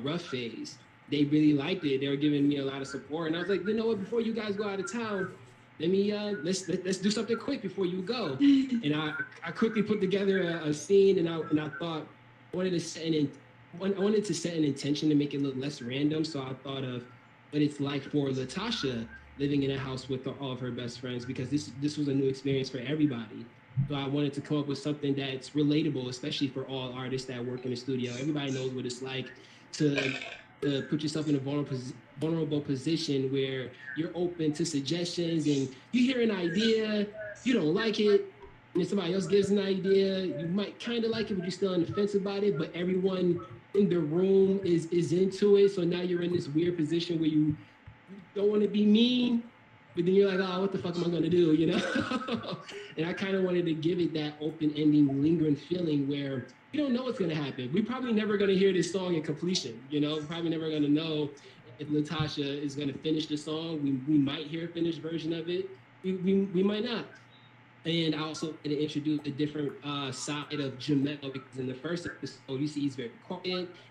rough phase. They really liked it. They were giving me a lot of support, and I was like, you know what? Before you guys go out of town, let me let's do something quick before you go. And I quickly put together a scene, and I thought I wanted to set an intention to make it look less random. So I thought of what it's like for Latasha living in a house with all of her best friends, because this was a new experience for everybody. So I wanted to come up with something that's relatable, especially for all artists that work in the studio. Everybody knows what it's like to put yourself in a vulnerable position where you're open to suggestions and you hear an idea, you don't like it, and then somebody else gives an idea, you might kind of like it, but you're still on the fence about it, but everyone in the room is into it. So now you're in this weird position where you don't want to be mean, but then you're like, oh, what the fuck am I going to do, you know? And I kind of wanted to give it that open-ending, lingering feeling where you don't know what's going to happen. We're probably never going to hear this song in completion, you know? We're probably never going to know if Latasha is going to finish the song. We might hear a finished version of it. We might not. And I also wanted to introduce a different side of Jamel, because in the first episode, you see he's very quiet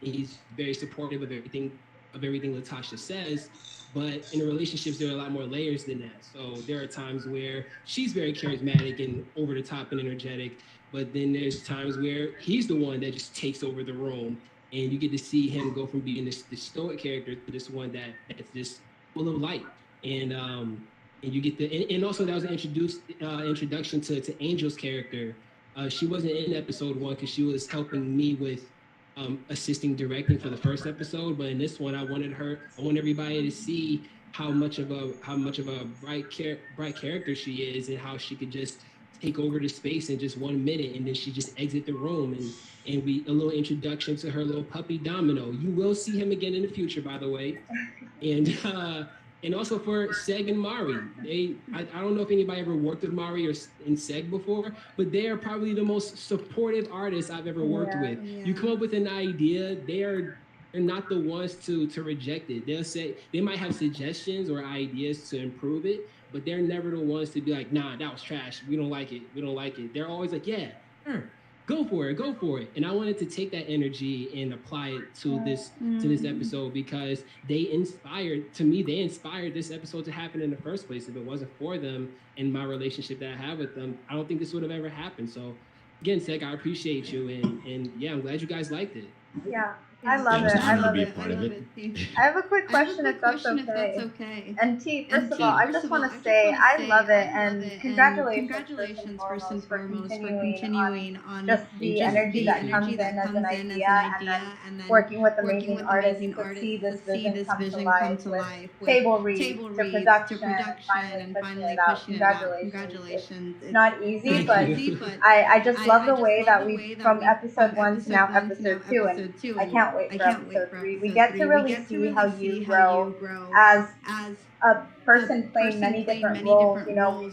and he's very supportive of everything Latasha says. But in the relationships, there are a lot more layers than that. So there are times where she's very charismatic and over the top and energetic, but then there's times where he's the one that just takes over the room, and you get to see him go from being this stoic character to this one that's just full of light. And you get and also that was an introduction to Angel's character. She wasn't in episode 1 because she was helping me with assisting directing for the first episode, but in this one, I want everybody to see how much of a bright character she is, and how she could just take over the space in just 1 minute, and then she just exit the room, and we a little introduction to her little puppy Domino. You will see him again in the future, by the way, and also for Seg and Mari. I don't know if anybody ever worked with Mari or in Seg before, but they are probably the most supportive artists I've ever worked with. Yeah. You come up with an idea, they're not the ones to reject it. They'll say, they might have suggestions or ideas to improve it, but they're never the ones to be like, nah, that was trash. We don't like it. They're always like, yeah, sure. Go for it. And I wanted to take that energy and apply it to this episode, because they inspired this episode to happen in the first place. If it wasn't for them and my relationship that I have with them, I don't think this would have ever happened. So again, Sek, I appreciate you, and yeah, I'm glad you guys liked it. Yeah. I love it. I love it. I have a quick question, if that's okay. And T, first of all, I just want to say I love it, and congratulations first and foremost for continuing on just the energy that comes in as an idea, and then working with amazing artists to see this vision come to life with table reads to production and finally pushing it out. Congratulations. It's not easy, but I just love the way that we from episode 1 to now episode 2, and I can't wait for episode 3. We get to really see how you grow as a person playing many different roles,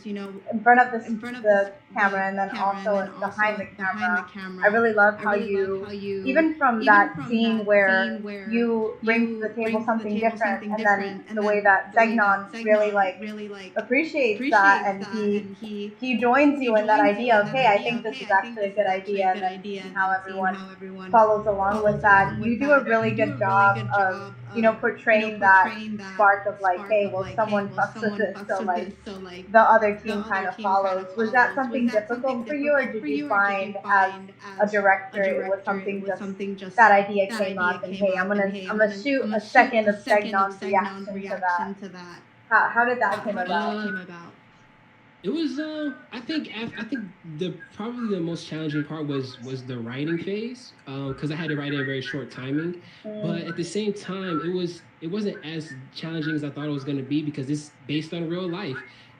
you know, in front of the camera, and then also behind the camera. I really love how you, even from that scene where you bring to the table something different, and then the way that Segnon really appreciates that, and he joins you in that idea of, hey, I think this is actually a good idea, and then how everyone follows along with that. You do a really good job of, you know, portraying that spark of like, hey, well, someone fucks with this, so like the other team kind of follows. Was that something difficult for you, or did you find as a director it was something just that idea came up, and hey, I'm gonna shoot a second of Segnon's reaction to that? How did that came about? It was I think probably the most challenging part was the writing phase, because I had to write in a very short timing, but at the same time it wasn't as challenging as I thought it was going to be, because it's based on real life.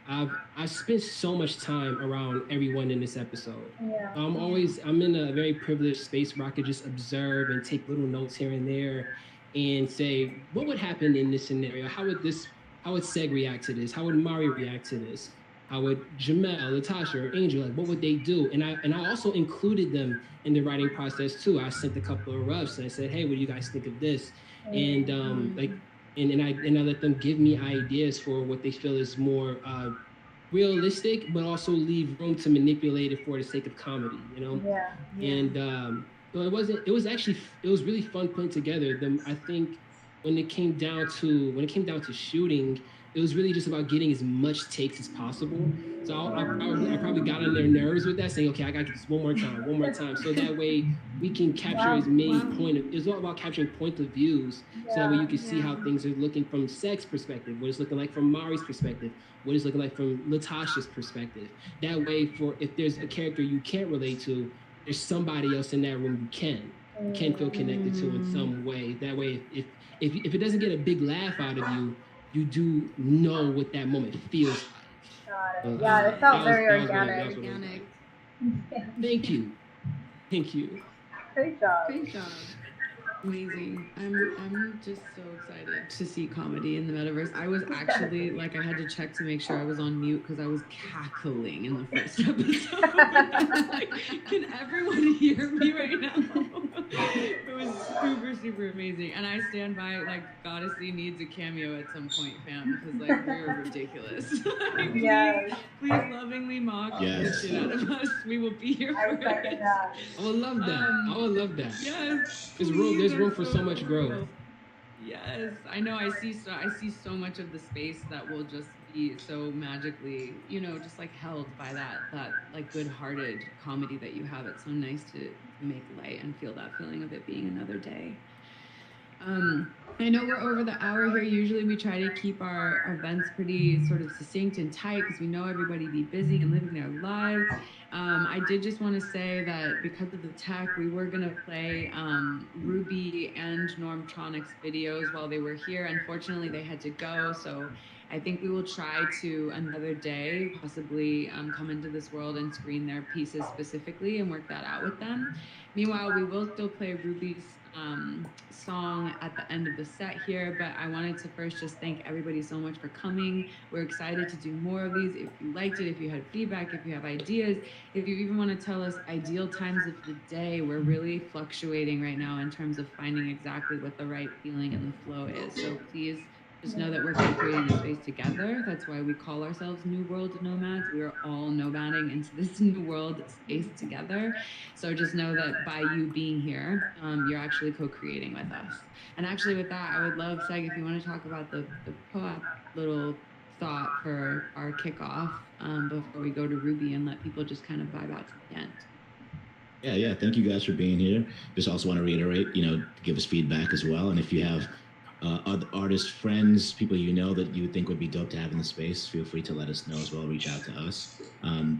I've spent so much time around everyone in this episode. Yeah. I'm in a very privileged space where I could just observe and take little notes here and there and say, what would happen in this scenario? How would Seg react to this? How would Mari react to this? How would Jamel, Latasha, or Angel, like, what would they do? And I also included them in the writing process too. I sent a couple of roughs and I said, hey, what do you guys think of this? And I let them give me ideas for what they feel is more realistic, but also leave room to manipulate it for the sake of comedy, you know? Yeah. And so it was really fun putting together. I think when it came down to shooting, it was really just about getting as much takes as possible. So I probably got on their nerves with that, saying, okay, I got to get this one more time. So that way we can capture as many it's all about capturing point of views. So that way you can see how things are looking from Seg's perspective, what it's looking like from Mari's perspective, what it's looking like from Latasha's perspective. That way, for if there's a character you can't relate to, there's somebody else in that room you can feel connected to in some way. That way, if it doesn't get a big laugh out of you, you do know what that moment feels like. Yeah, it felt very organic. Thank you. Great job. Amazing. I'm just so excited to see comedy in the metaverse. I was actually like, I had to check to make sure I was on mute because I was cackling in the first episode. Like, can everyone hear me right now? It was super amazing. And I stand by, like, Goddessy needs a cameo at some point, fam, because like we're ridiculous. Like, please lovingly mock the shit out of us. We will be here for it. I would love that. Yes. There's room for so much growth. Yes, I know. I see so much of the space that will just be so magically, just like held by that like good-hearted comedy that you have. It's so nice to make light and feel that feeling of it being another day. I know we're over the hour here. Usually we try to keep our events pretty sort of succinct and tight because we know everybody be busy and living their lives. I did just want to say that because of the tech, we were going to play Ruby and Normtronics videos while they were here. Unfortunately, they had to go, so I think we will try to another day possibly come into this world and screen their pieces specifically and work that out with them. Meanwhile, we will still play Ruby's song at the end of the set here, but I wanted to first just thank everybody so much for coming. We're excited to do more of these. If you liked it, if you had feedback, if you have ideas, if you even want to tell us ideal times of the day, we're really fluctuating right now in terms of finding exactly what the right feeling and the flow is. So please just know that we're creating this space together. That's why we call ourselves New World Nomads. We're all nomading into this new world space together. So just know that by you being here, you're actually co-creating with us. And actually with that, I would love, Seg, if you want to talk about the POAP little thought for our kickoff before we go to Ruby and let people just kind of vibe out to the end. Yeah. Thank you guys for being here. Just also want to reiterate, give us feedback as well. And if you have other artists, friends, people that you would think would be dope to have in the space, feel free to let us know as well. Reach out to us.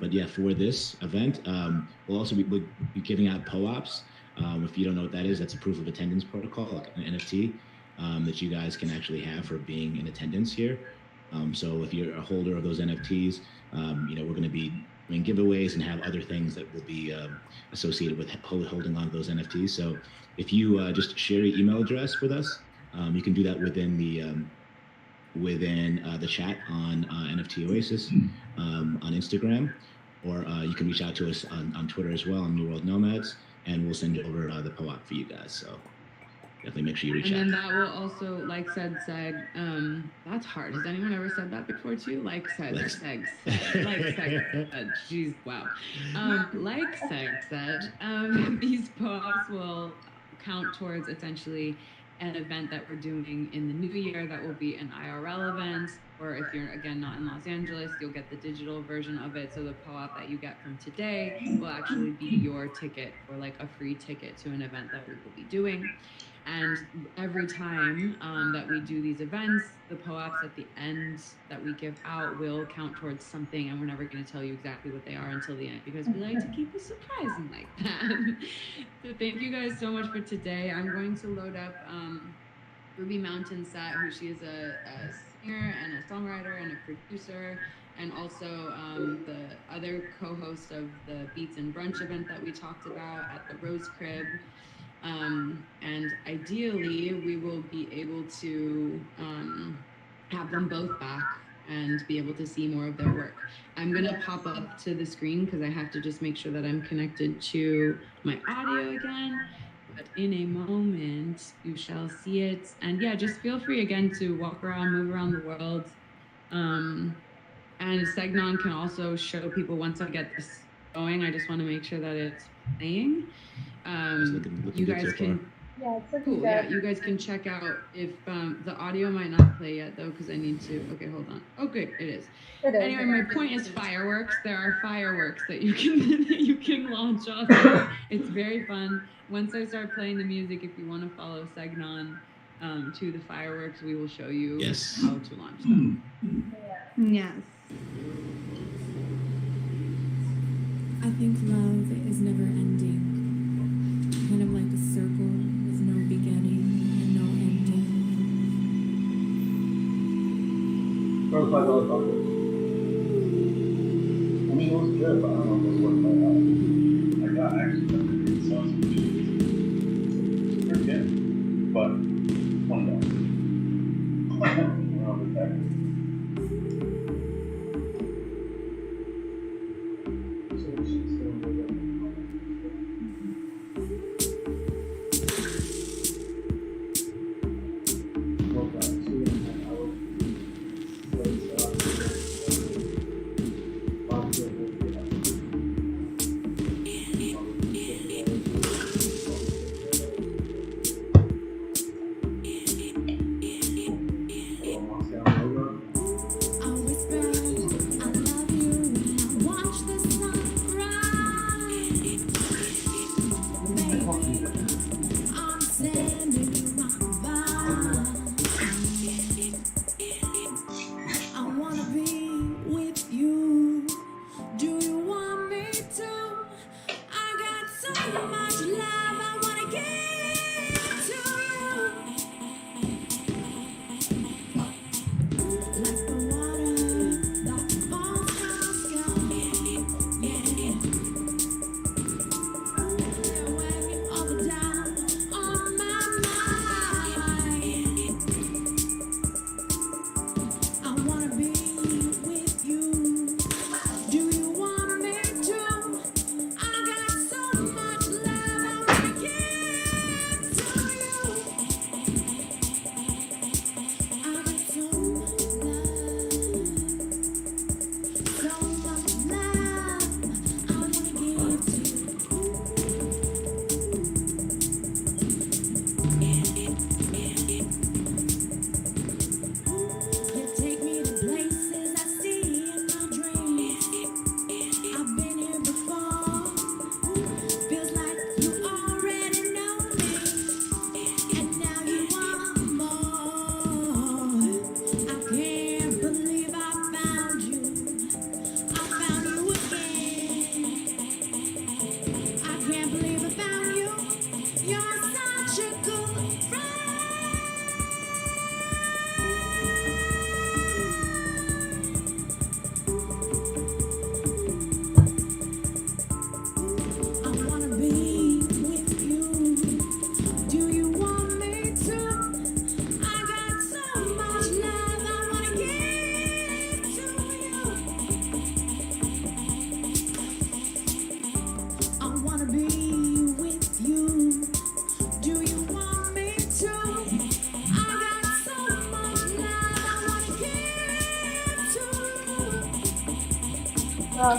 But yeah, for this event, we'll also be giving out POAPs. If you don't know what that is, that's a proof of attendance protocol, like an NFT that you guys can actually have for being in attendance here. So if you're a holder of those NFTs, we're going to be doing giveaways and have other things that will be associated with holding on to those NFTs. So if you just share your email address with us, you can do that within the chat on NFT Oasis on Instagram, or you can reach out to us on Twitter as well, on New World Nomads, and we'll send over the POAP for you guys. So definitely make sure you reach out. And then that will also, like said, that's hard. Has anyone ever said that before too? Like said, Seg said. Jeez, wow. Like Seg said, these POAPs will count towards essentially an event that we're doing in the new year that will be an IRL event, or if you're again not in Los Angeles, you'll get the digital version of it. So the POAP that you get from today will actually be your ticket, or like a free ticket to an event that we will be doing. And every time that we do these events, the POAPs at the end that we give out will count towards something, and we're never going to tell you exactly what they are until the end because we like to keep it surprising like that. So thank you guys so much for today. I'm going to load up Ruby Mountain Set, who she is a singer and a songwriter and a producer, and also the other co-host of the Beats and Brunch event that we talked about at the Rose Crib. And ideally, we will be able to have them both back and be able to see more of their work. I'm going to pop up to the screen because I have to just make sure that I'm connected to my audio again. But in a moment, you shall see it. And yeah, just feel free again to walk around, move around the world. And Segnon can also show people once I get this going. I just want to make sure that it's playing. You guys can Yeah, it's looking Cool. good. Yeah, you guys can check out if the audio might not play yet though, because I need to. Okay, hold on. Okay, it is. It is. Anyway, my point is fireworks. There are fireworks that you can that you can launch off of. It's very fun. Once I start playing the music, if you want to follow Segnon to the fireworks, we will show you how to launch them. Yes. I think love is never ending. Kind of like a circle with no beginning and no ending. $5 bucket. I mean, it was good, but I don't know if it was worth my life. I got actually got the sauce. Pretty good, but $20. Well, exactly. So we should still do that. Well done. 2.5 hours.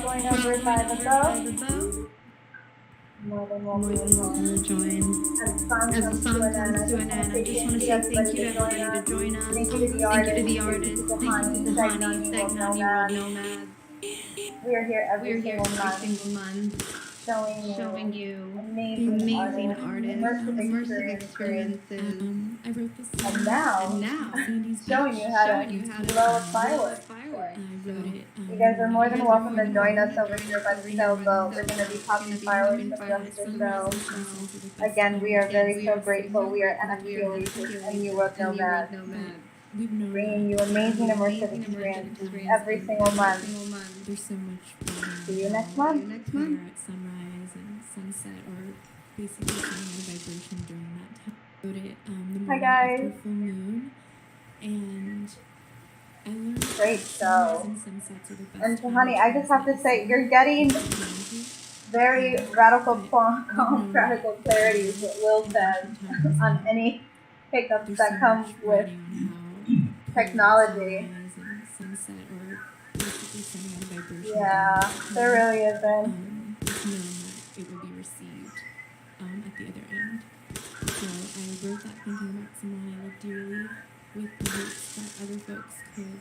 Going over by the bow. More than welcome to join. As the song comes to an end, I just want to say thank you to everybody to join us. Thank you to the artists. Thank you to the Hani, Segnon, Nomads. We are here every single month. Showing you amazing artists, immersive experiences. I wrote this song. And now showing you how to blow a firework. You guys are more than welcome to join us over here by the sailboat. We're going to be popping fireworks for the rest of the show. Again, we are very so grateful. We are NFT Oasis and you are Nomads. Bringing you amazing immersive experiences every single month. There's so much fun. See you next month. Here at sunrise and sunset, or basically feeling out of vibration during that time. Wrote it the morning after full moon, and I learned great show. And sunsets are the best. And so, honey, I just have to say, you're getting very radical clarity, is what Will says, on any hiccups that come with technology. Yeah, there really isn't. Knowing that it will be received at the other end. So dearly with the hopes that other folks could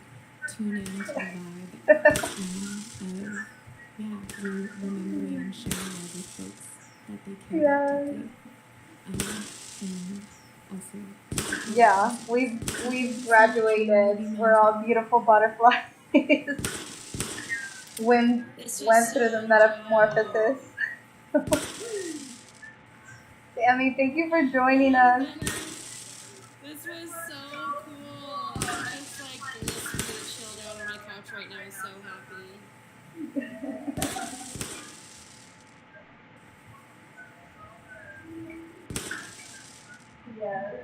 tune in to the vibe of, remembering and sharing love with folks that they care about deeply. And also, yeah, we've graduated. We're all beautiful butterflies. Went through the metamorphosis. Sammy, thank you for joining us. This was so cool. I'm just like blissfully chilled out on my couch right now. So happy. Yes.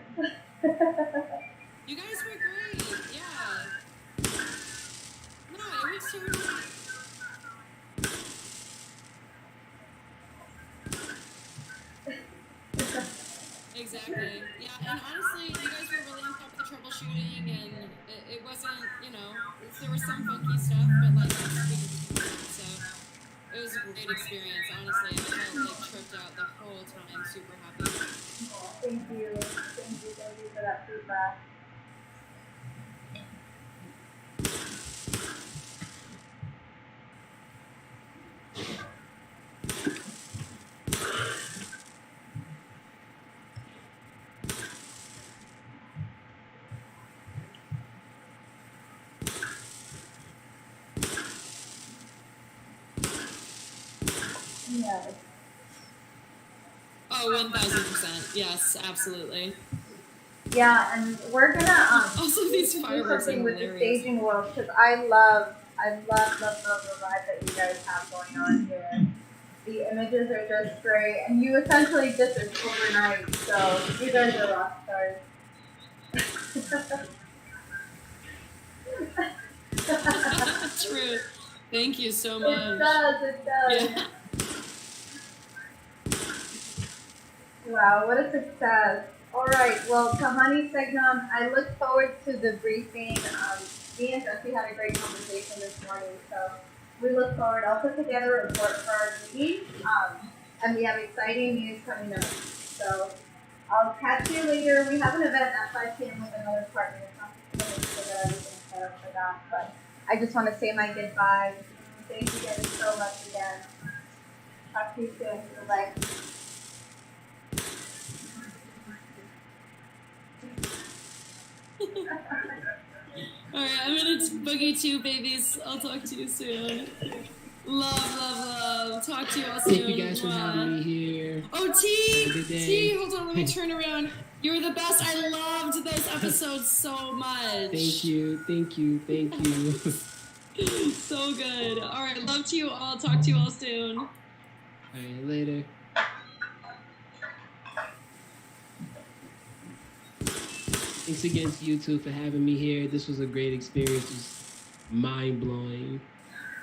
You guys were great. Yeah. No, it was totally. Exactly. Yeah, and honestly, you guys were really on top of the troubleshooting, and it wasn't, there was some funky stuff, but like so it was a great experience. Honestly, I felt like tripped out the whole time. Super happy. Oh, thank you for that feedback. Yes. Oh, 1000%. Yes, absolutely. Yeah, and we're gonna also these do fireworks something are with the hilarious. staging world because I love the vibe that you guys have going on here. The images are just great, and you essentially did this overnight, so you guys are rock stars. True. Thank you so much. It does. Yeah. Wow, what a success. All right, well, Kahani Segnam, I look forward to the briefing. Me and Jesse had a great conversation this morning, so we look forward. I'll put together a report for our meeting, and we have exciting news coming up. So I'll catch you later. We have an event at 5 p.m. with another partner. So make sure that everything's set up for that. But I just want to say my goodbyes. Thank you guys so much again. Talk to you soon. Bye-bye. Alright, I'm gonna boogie too, babies. I'll talk to you soon. Love. Talk to you all soon. Thank you guys for having me here. Oh, T, hold on, let me turn around. You were the best. I loved those episodes so much. Thank you. So good. Alright, love to you all. Talk to you all soon. Alright, later. Thanks again to you two for having me here. This was a great experience. It was mind-blowing.